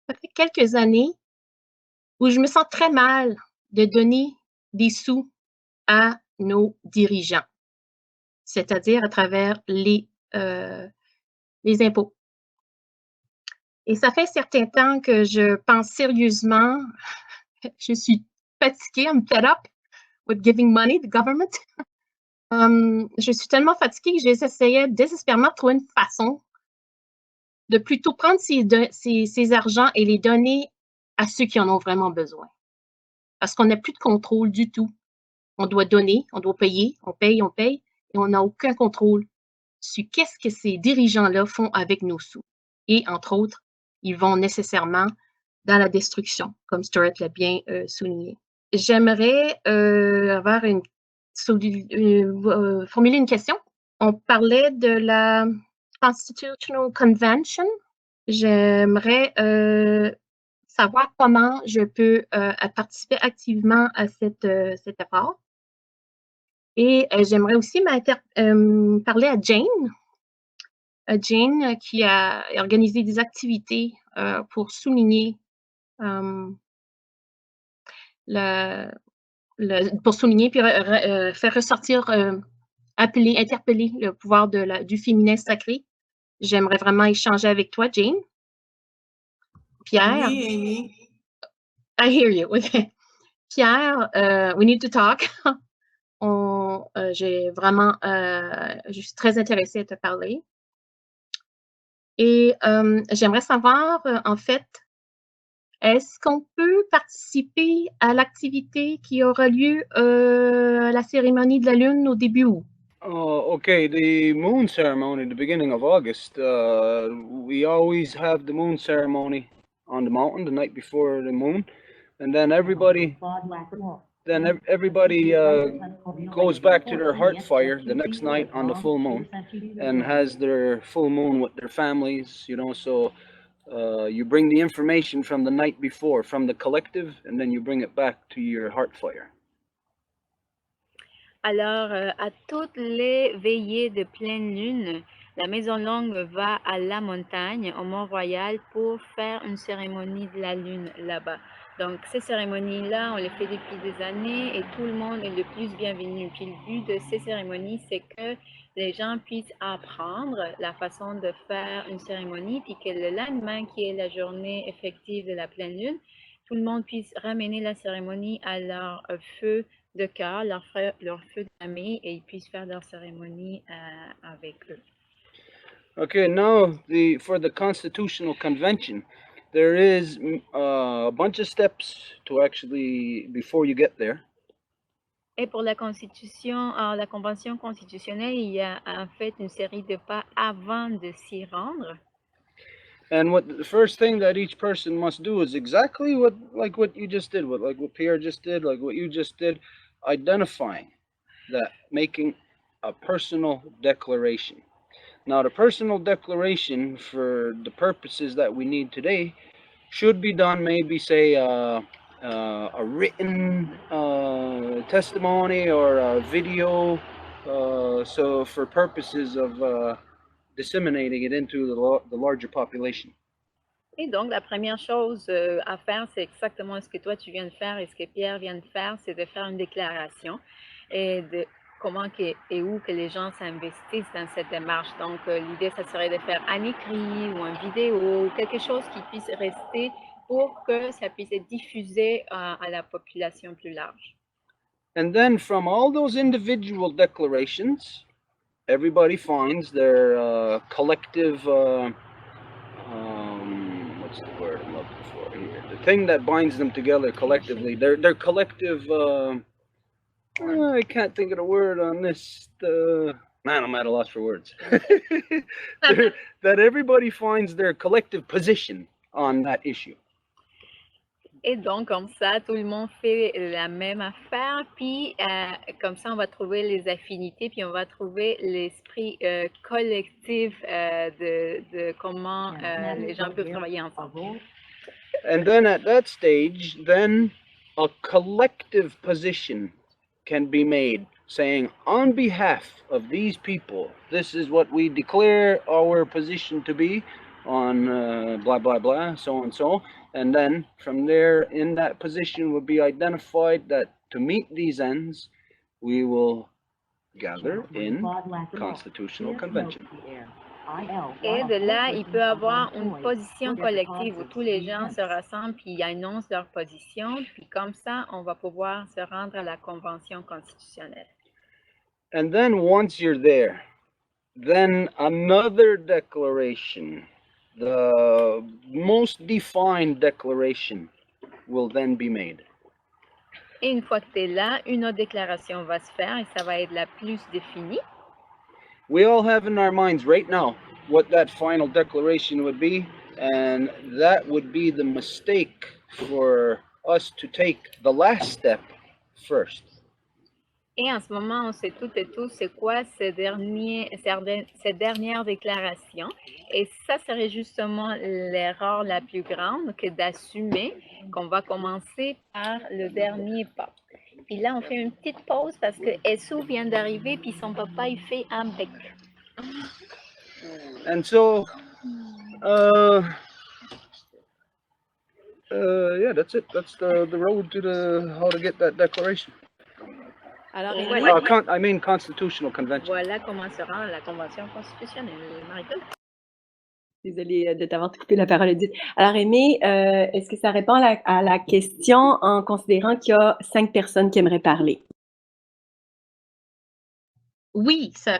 ça fait quelques années où je me sens très mal de donner des sous à nos dirigeants, c'est-à-dire à travers les impôts. Et ça fait un certain temps que je pense sérieusement, je suis fatiguée, I'm fed up with giving money to government. Je suis tellement fatiguée que j'essayais désespérément de trouver une façon de plutôt prendre ces argents et les donner à ceux qui en ont vraiment besoin. Parce qu'on n'a plus de contrôle du tout. On doit donner, on doit payer, on paye, et on n'a aucun contrôle sur qu'est-ce que ces dirigeants-là font avec nos sous. Et entre autres, ils vont nécessairement dans la destruction, comme Stuart l'a bien souligné. J'aimerais formuler une question. On parlait de la Constitutional Convention. J'aimerais savoir comment je peux participer activement à cet effort. Et j'aimerais aussi parler à Jane. Jane qui a organisé des activités pour souligner pour souligner puis faire ressortir, interpeller le pouvoir du féminin sacré. J'aimerais vraiment échanger avec toi, Jane. Pierre. Oui, Amy. I hear you. Okay. Pierre, we need to talk. Je suis très intéressée à te parler. Et j'aimerais savoir, en fait, est-ce qu'on peut participer à l'activité qui aura lieu à la cérémonie de la Lune au début août? Okay, the moon ceremony at the beginning of August, we always have the moon ceremony on the mountain the night before the moon, and then everybody goes back to their heart fire the next night on the full moon and has their full moon with their families, you know, so you bring the information from the night before, from the collective, and then you bring it back to your heart fire. Alors, à toutes les veillées de pleine lune, la Maison Longue va à la montagne, au Mont-Royal, pour faire une cérémonie de la lune là-bas. Donc, ces cérémonies-là, on les fait depuis des années et tout le monde est le plus bienvenu. Puis le but de ces cérémonies, c'est que les gens puissent apprendre la façon de faire une cérémonie, puis que le lendemain, qui est la journée effective de la pleine lune, tout le monde puisse ramener la cérémonie à leur feu de cœur, leur feu d'ami, et ils puissent faire leur cérémonie avec eux. Okay, now for the Constitutional Convention, there is a bunch of steps to actually before you get there. Et pour la convention constitutionnelle, il y a en fait une série de pas avant de s'y rendre. And the first thing that each person must do is exactly what you just did, what Pierre just did, like what you just did, identifying that, making a personal declaration. Now, the personal declaration, for the purposes that we need today, should be done maybe, say, a written testimony or a video, so for purposes of disseminating it into the larger population. Et donc, la première chose à faire, c'est exactement ce que toi tu viens de faire et ce que Pierre vient de faire, c'est de faire une déclaration et de comment et où que les gens s'investissent dans cette démarche. Donc, l'idée, ça serait de faire un écrit ou une vidéo, quelque chose qui puisse rester pour que ça puisse être diffusé à la population plus large. And then from all those individual declarations, everybody finds their collective, what's the word I'm looking for here? The thing that binds them together collectively, their collective, I can't think of the word on this, man, I'm at a loss for words. That everybody finds their collective position on that issue. Et donc, comme ça, tout le monde fait la même affaire, puis comme ça, on va trouver les affinités, puis on va trouver l'esprit collectif de comment les gens peuvent travailler ensemble. And then at that stage, then a collective position can be made saying, on behalf of these people, this is what we declare our position to be on blah, blah, blah, so and so. And then from there, in that position would be identified that to meet these ends, we will gather in constitutional convention. Et de là, il peut y avoir une position collective où tous les gens se rassemblent puis ils annoncent leur position. Puis comme ça, on va pouvoir se rendre à la convention constitutionnelle. And then once you're there, then another declaration, the most defined declaration, will then be made. Et une fois que tu es là, une autre déclaration va se faire et ça va être la plus définie. We all have in our minds right now what that final declaration would be, and that would be the mistake for us to take the last step first. Et en ce moment, on sait toutes et tous c'est quoi ces dernières déclarations. Et ça serait justement l'erreur la plus grande que d'assumer qu'on va commencer par le dernier pas. Puis là, on fait une petite pause parce que Essou vient d'arriver puis son papa, il fait un bec. And so, yeah, that's it. That's the road to how to get that declaration. Alors, voilà, I mean constitutional convention. voilà comment se rend la convention constitutionnelle, Marie-Claude. Désolée de t'avoir coupé la parole, Edith. Alors, Aimée, est-ce que ça répond à la question en considérant qu'il y a 5 personnes qui aimeraient parler? Oui, ça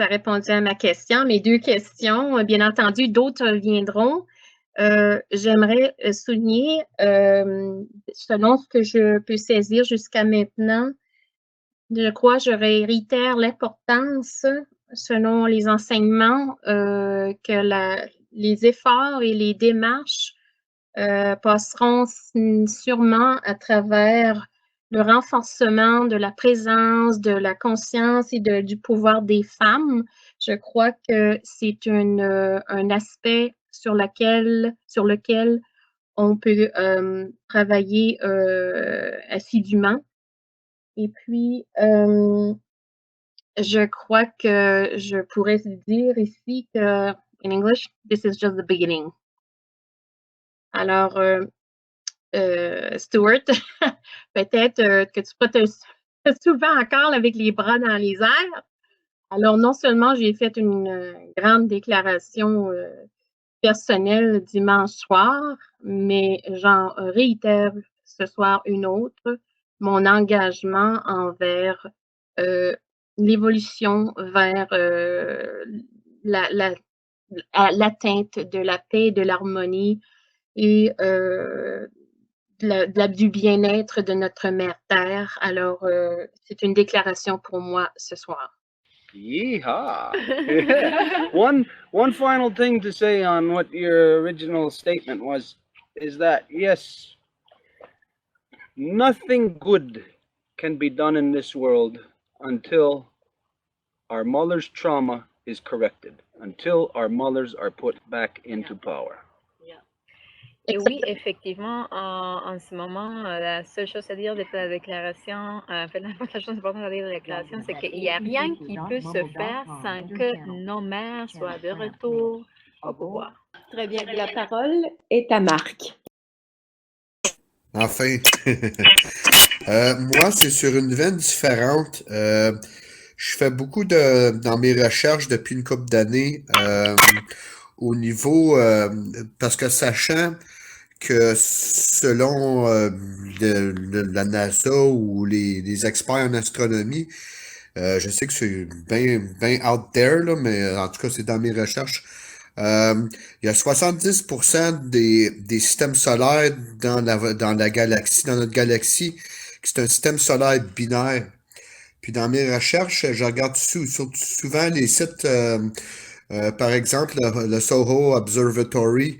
répondait à ma question. Mes 2 questions, bien entendu, d'autres viendront. J'aimerais souligner, selon ce que je peux saisir jusqu'à maintenant, je crois, je réitère l'importance, selon les enseignements, que les efforts et les démarches passeront sûrement à travers le renforcement de la présence, de la conscience et du pouvoir des femmes. Je crois que c'est un aspect sur lequel on peut travailler assidûment. Et puis, je crois que je pourrais dire ici que, in English, this is just the beginning. Alors, Stuart, peut-être que tu peux te souvent encore avec les bras dans les airs. Alors, non seulement j'ai fait une grande déclaration personnelle dimanche soir, mais j'en réitère ce soir une autre, mon engagement envers l'évolution vers l'atteinte de la paix et de l'harmonie et du bien-être de notre mère Terre. Alors, c'est une déclaration pour moi ce soir. Yeehaw! One final thing to say on what your original statement was is that, yes, nothing good can be done in this world until our mother's trauma is corrected, until our mothers are put back into power. Et oui, effectivement, en ce moment, la seule chose à dire de la déclaration, la chose importante à dire de la déclaration, c'est qu'il n'y a rien qui peut se faire sans que nos mères soient de retour au pouvoir. Très bien. La parole est à Marc. Enfin. Moi, c'est sur une veine différente. Je fais beaucoup dans mes recherches depuis une couple d'années au niveau, parce que sachant que selon la NASA ou les experts en astronomie, je sais que c'est bien out there, là, mais en tout cas, c'est dans mes recherches. Il y a 70% des systèmes solaires dans la galaxie, dans notre galaxie, qui c'est un système solaire binaire. Puis dans mes recherches, je regarde souvent les sites, par exemple, le Soho Observatory.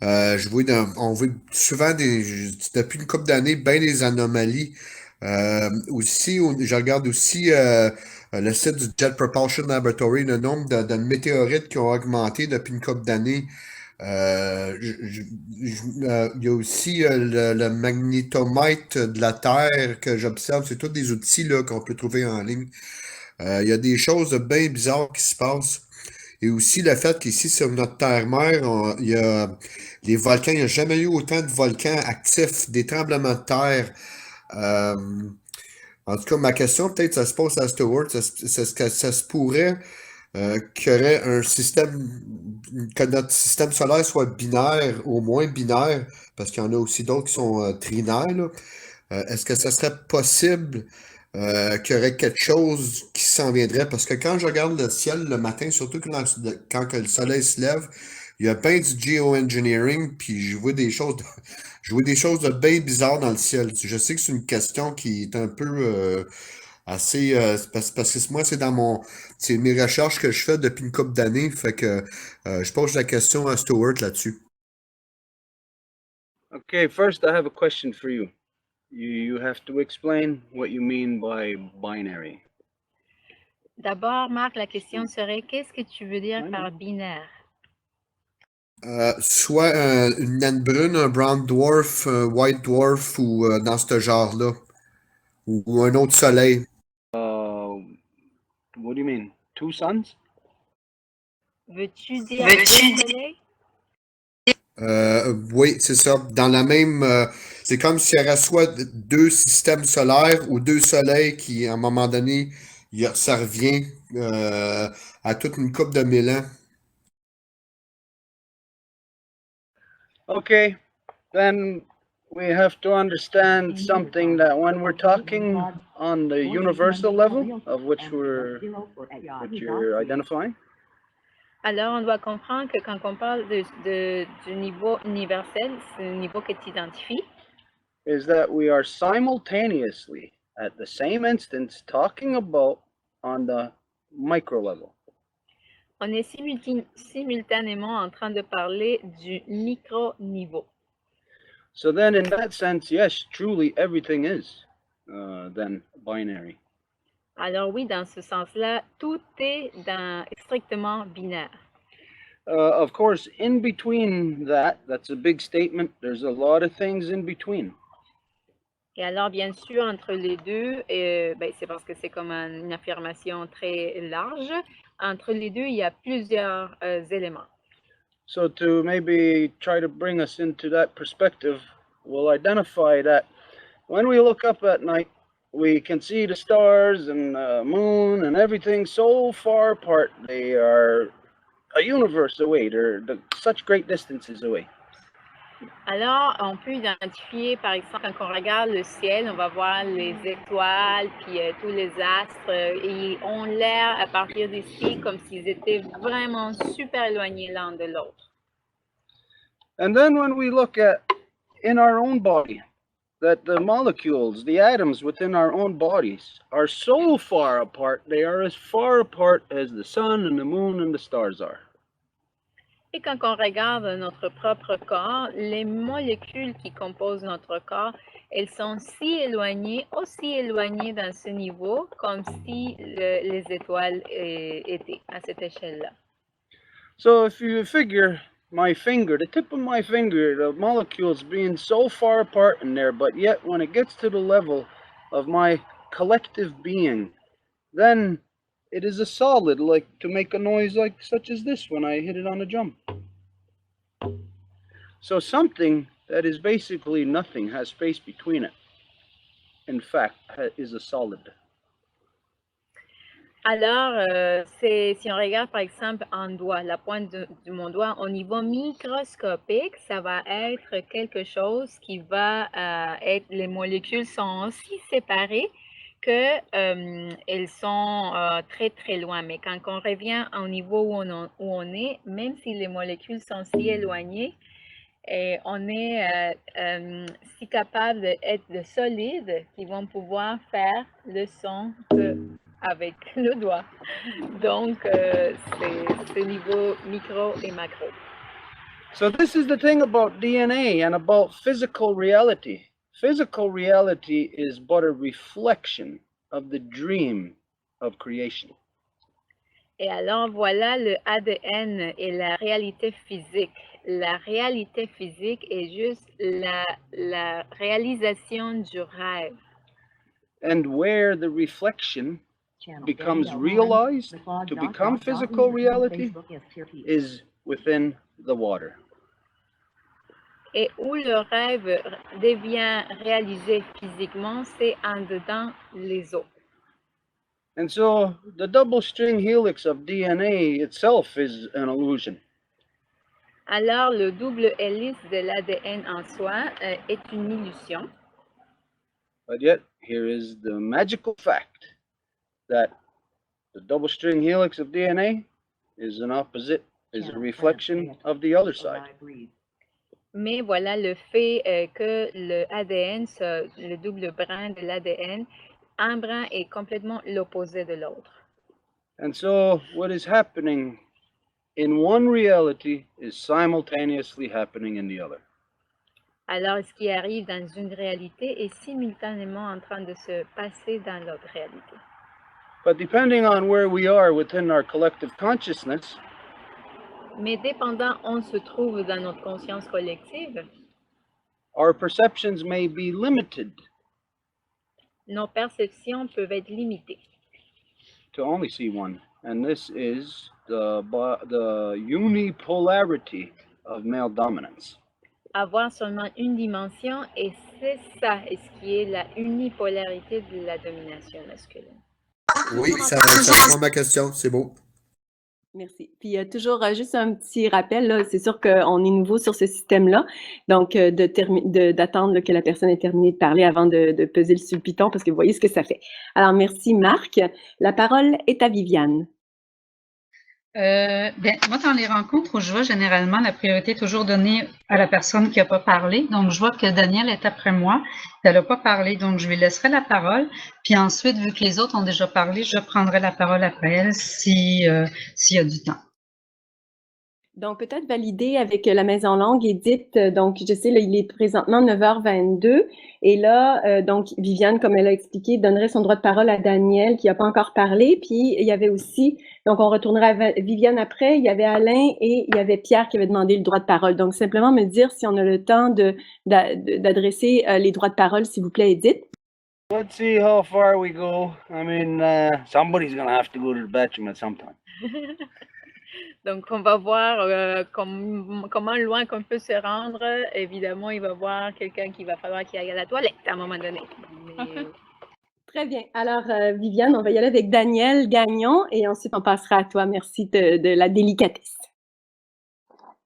On voit souvent depuis une couple d'années, bien des anomalies. Aussi, je regarde aussi le site du Jet Propulsion Laboratory, le nombre de météorites qui ont augmenté depuis une couple d'années. Il y a aussi le magnétomètre de la Terre que j'observe. C'est tous des outils là, qu'on peut trouver en ligne. Il y a des choses bien bizarres qui se passent. Et aussi le fait qu'ici, sur notre terre-mère, il y a les volcans, il n'y a jamais eu autant de volcans actifs, des tremblements de terre. Euh, En tout cas, ma question, peut-être, ça se pose à Stewart, ça se pourrait qu'il y aurait un système, que notre système solaire soit binaire, au moins binaire, parce qu'il y en a aussi d'autres qui sont trinaires, là. Est-ce que ça serait possible qu'il y aurait quelque chose qui s'en viendrait? Parce que quand je regarde le ciel le matin, surtout quand que le soleil se lève, il y a bien du geoengineering, puis je vois des choses de bien bizarres dans le ciel. Je sais que c'est une question qui est un peu assez parce que moi, c'est mes recherches que je fais depuis une couple d'années, fait que je pose la question à Stewart là-dessus. Okay, first I have a question for you. You have to explain what you mean by binary. D'abord, Marc, la question serait, qu'est-ce que tu veux dire par binaire? Soit une naine brune, un brown dwarf, un white dwarf ou dans ce genre-là. Ou un autre soleil. What do you mean? Two suns? Veux-tu dire deux soleils? Oui, c'est ça. Dans la même. C'est comme s'il y aurait soit deux systèmes solaires ou deux soleils qui, à un moment donné, ça revient à toute une couple de 1000 ans. Okay, then we have to understand something that when we're talking on the universal level of which you're identifying. Alors, on doit comprendre que quand on parle du niveau universel, c'est le niveau que tu identifies. Is that we are simultaneously, at the same instance, talking about on the micro level. On est simultanément en train de parler du micro-niveau. So then, in that sense, yes, truly everything is then binary. Alors oui, dans ce sens-là, tout est strictement binaire. Of course, in between that's a big statement. There's a lot of things in between. Et alors, bien sûr, entre les deux, c'est parce que c'est comme une affirmation très large. Entre les deux, il y a plusieurs éléments. So to maybe try to bring us into that perspective, we'll identify that when we look up at night, we can see the stars and the moon and everything so far apart. They are a universe away. They're such great distances away. Alors, on peut identifier, par exemple, quand on regarde le ciel, on va voir les étoiles, puis tous les astres, et ils ont l'air, à partir d'ici, comme s'ils étaient vraiment super éloignés l'un de l'autre. And then when we look at in our own body, that the molecules, the atoms within our own bodies are so far apart, they are as far apart as the sun and the moon and the stars are. Et quand on regarde notre propre corps, les molécules qui composent notre corps, elles sont aussi éloignées dans ce niveau, comme si les étoiles étaient à cette échelle-là. So if you figure my finger, the tip of my finger, the molecules being so far apart in there, but yet when it gets to the level of my collective being, then it is a solid, like to make a noise like such as this when I hit it on a drum. So something that is basically nothing has space between it, in fact, is a solid. Alors, si on regarde par exemple un doigt, la pointe de mon doigt, au niveau microscopique, ça va être quelque chose qui va être, les molécules sont aussi séparées qu'elles sont très très loin. Mais quand on revient au niveau où on est, même si les molécules sont si éloignées, on est si capable d'être de solides qui vont pouvoir faire le son avec le doigt. Donc, c'est niveau micro et macro. So this is the thing about DNA and about physical reality. Physical reality is but a reflection of the dream of creation. Et alors, voilà le ADN et la réalité physique. la réalité physique est juste la réalisation du rêve. And where the reflection becomes realized to become physical reality is within the water. Et où le rêve devient réalisé physiquement, c'est en dedans les eaux. And so the double string helix of DNA itself is an illusion. Alors, le double hélice de l'ADN en soi est une illusion. But yet, here is the magical fact that the double string helix of DNA is an opposite, is a reflection of the other side. Mais voilà le fait que le ADN, le double brin de l'ADN, un brin est complètement l'opposé de l'autre. And so what is happening in one reality is simultaneously happening in the other. Alors, ce qui arrive dans une réalité est simultanément en train de se passer dans l'autre réalité. But depending on where we are within our collective consciousness, Mais dépendant où on se trouve dans notre conscience collective, our perceptions may be limited nos perceptions peuvent être limitées. to only see one. And this is the unipolarity of male dominance. Avoir seulement une dimension, et c'est ça, et ce qui est la unipolarité de la domination masculine. Oui, ça répond à ma question, c'est beau. Merci. Puis toujours juste un petit rappel, là, c'est sûr qu'on est nouveau sur ce système-là, donc d'attendre que la personne ait terminé de parler avant de peser sur le piton, parce que vous voyez ce que ça fait. Alors, merci Marc. La parole est à Viviane. Moi, dans les rencontres où je vois, généralement, la priorité est toujours donnée à la personne qui n'a pas parlé. Donc, je vois que Danielle est après moi. Elle n'a pas parlé, donc je lui laisserai la parole. Puis ensuite, vu que les autres ont déjà parlé, je prendrai la parole après elle s'il y a du temps. Donc, peut-être valider avec la Maison Longue, Edith. Donc, je sais, là, il est présentement 9h22. Et là, donc, Viviane, comme elle a expliqué, donnerait son droit de parole à Daniel, qui n'a pas encore parlé. Puis, il y avait aussi, donc, on retournera à Viviane après. Il y avait Alain et il y avait Pierre qui avait demandé le droit de parole. Donc, simplement me dire si on a le temps d'adresser les droits de parole, s'il vous plaît, Edith. Let's see how far we go. I mean, somebody's going to have to go to the bathroom at some time. Donc, on va voir comment loin qu'on peut se rendre. Évidemment, il va y avoir quelqu'un qui va falloir qu'il aille à la toilette à un moment donné. Mais... Très bien. Alors, Viviane, on va y aller avec Daniel Gagnon et ensuite on passera à toi. Merci de la délicatesse.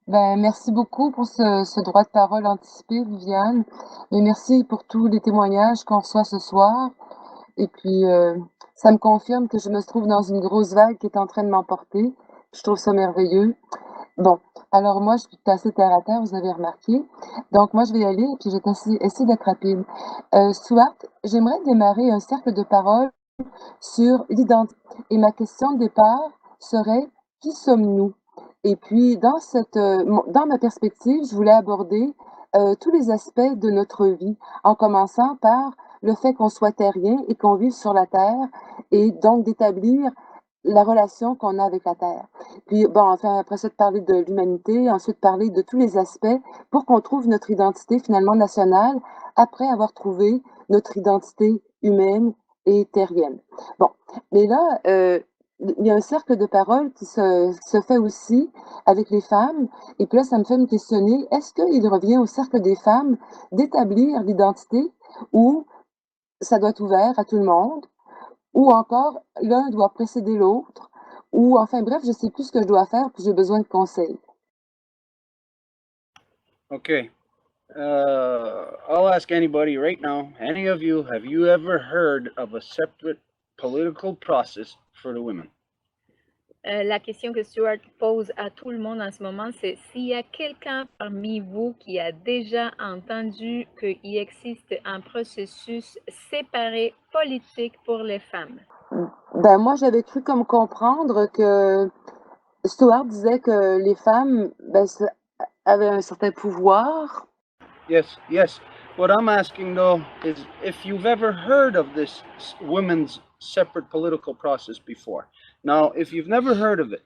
Merci beaucoup pour ce droit de parole anticipé, Viviane. Et merci pour tous les témoignages qu'on reçoit ce soir. Et puis, ça me confirme que je me trouve dans une grosse vague qui est en train de m'emporter. Je trouve ça merveilleux. Bon, alors moi, je suis assez terre à terre, vous avez remarqué. Donc, moi, je vais y aller et puis je vais essayer d'être rapide. Stuart, j'aimerais démarrer un cercle de parole sur l'identité. Et ma question de départ serait, qui sommes-nous? Et puis, dans ma perspective, je voulais aborder tous les aspects de notre vie, en commençant par le fait qu'on soit terrien et qu'on vive sur la Terre, et donc d'établir la relation qu'on a avec la Terre. Puis, bon, enfin, après ça, de parler de l'humanité, ensuite parler de tous les aspects pour qu'on trouve notre identité finalement nationale après avoir trouvé notre identité humaine et terrienne. Bon, mais là, il y a un cercle de parole qui se fait aussi avec les femmes. Et puis là, ça me fait me questionner, est-ce qu'il revient au cercle des femmes d'établir l'identité ou ça doit être ouvert à tout le monde? Ou encore, l'un doit précéder l'autre, ou enfin bref, je ne sais plus ce que je dois faire, puis j'ai besoin de conseils. Okay. I'll ask anybody right now, any of you, have you ever heard of a separate political process for the women? La question que Stuart pose à tout le monde en ce moment, c'est s'il y a quelqu'un parmi vous qui a déjà entendu qu'il existe un processus séparé politique pour les femmes. Moi, j'avais cru comme comprendre que Stuart disait que les femmes avaient un certain pouvoir. Yes. What I'm asking though is if you've ever heard of this women's separate political process before. Now, if you've never heard of it,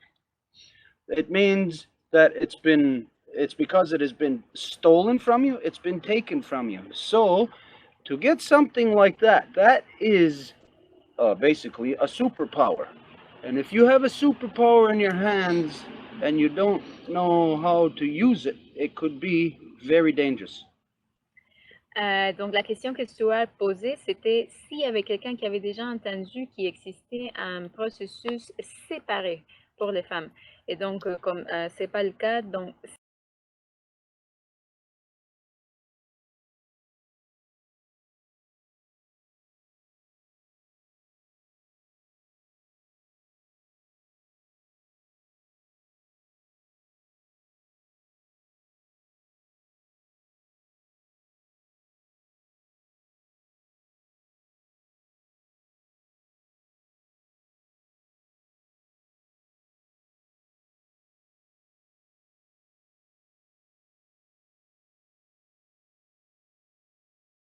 it means that it's been it's because it has been stolen from you, it's been taken from you. So, to get something like that, that is basically a superpower. And if you have a superpower in your hands and you don't know how to use it, it could be very dangerous. Donc, la question que Stuart posait, c'était s'il y avait quelqu'un qui avait déjà entendu qu'il existait un processus séparé pour les femmes. Et donc, comme c'est pas le cas, donc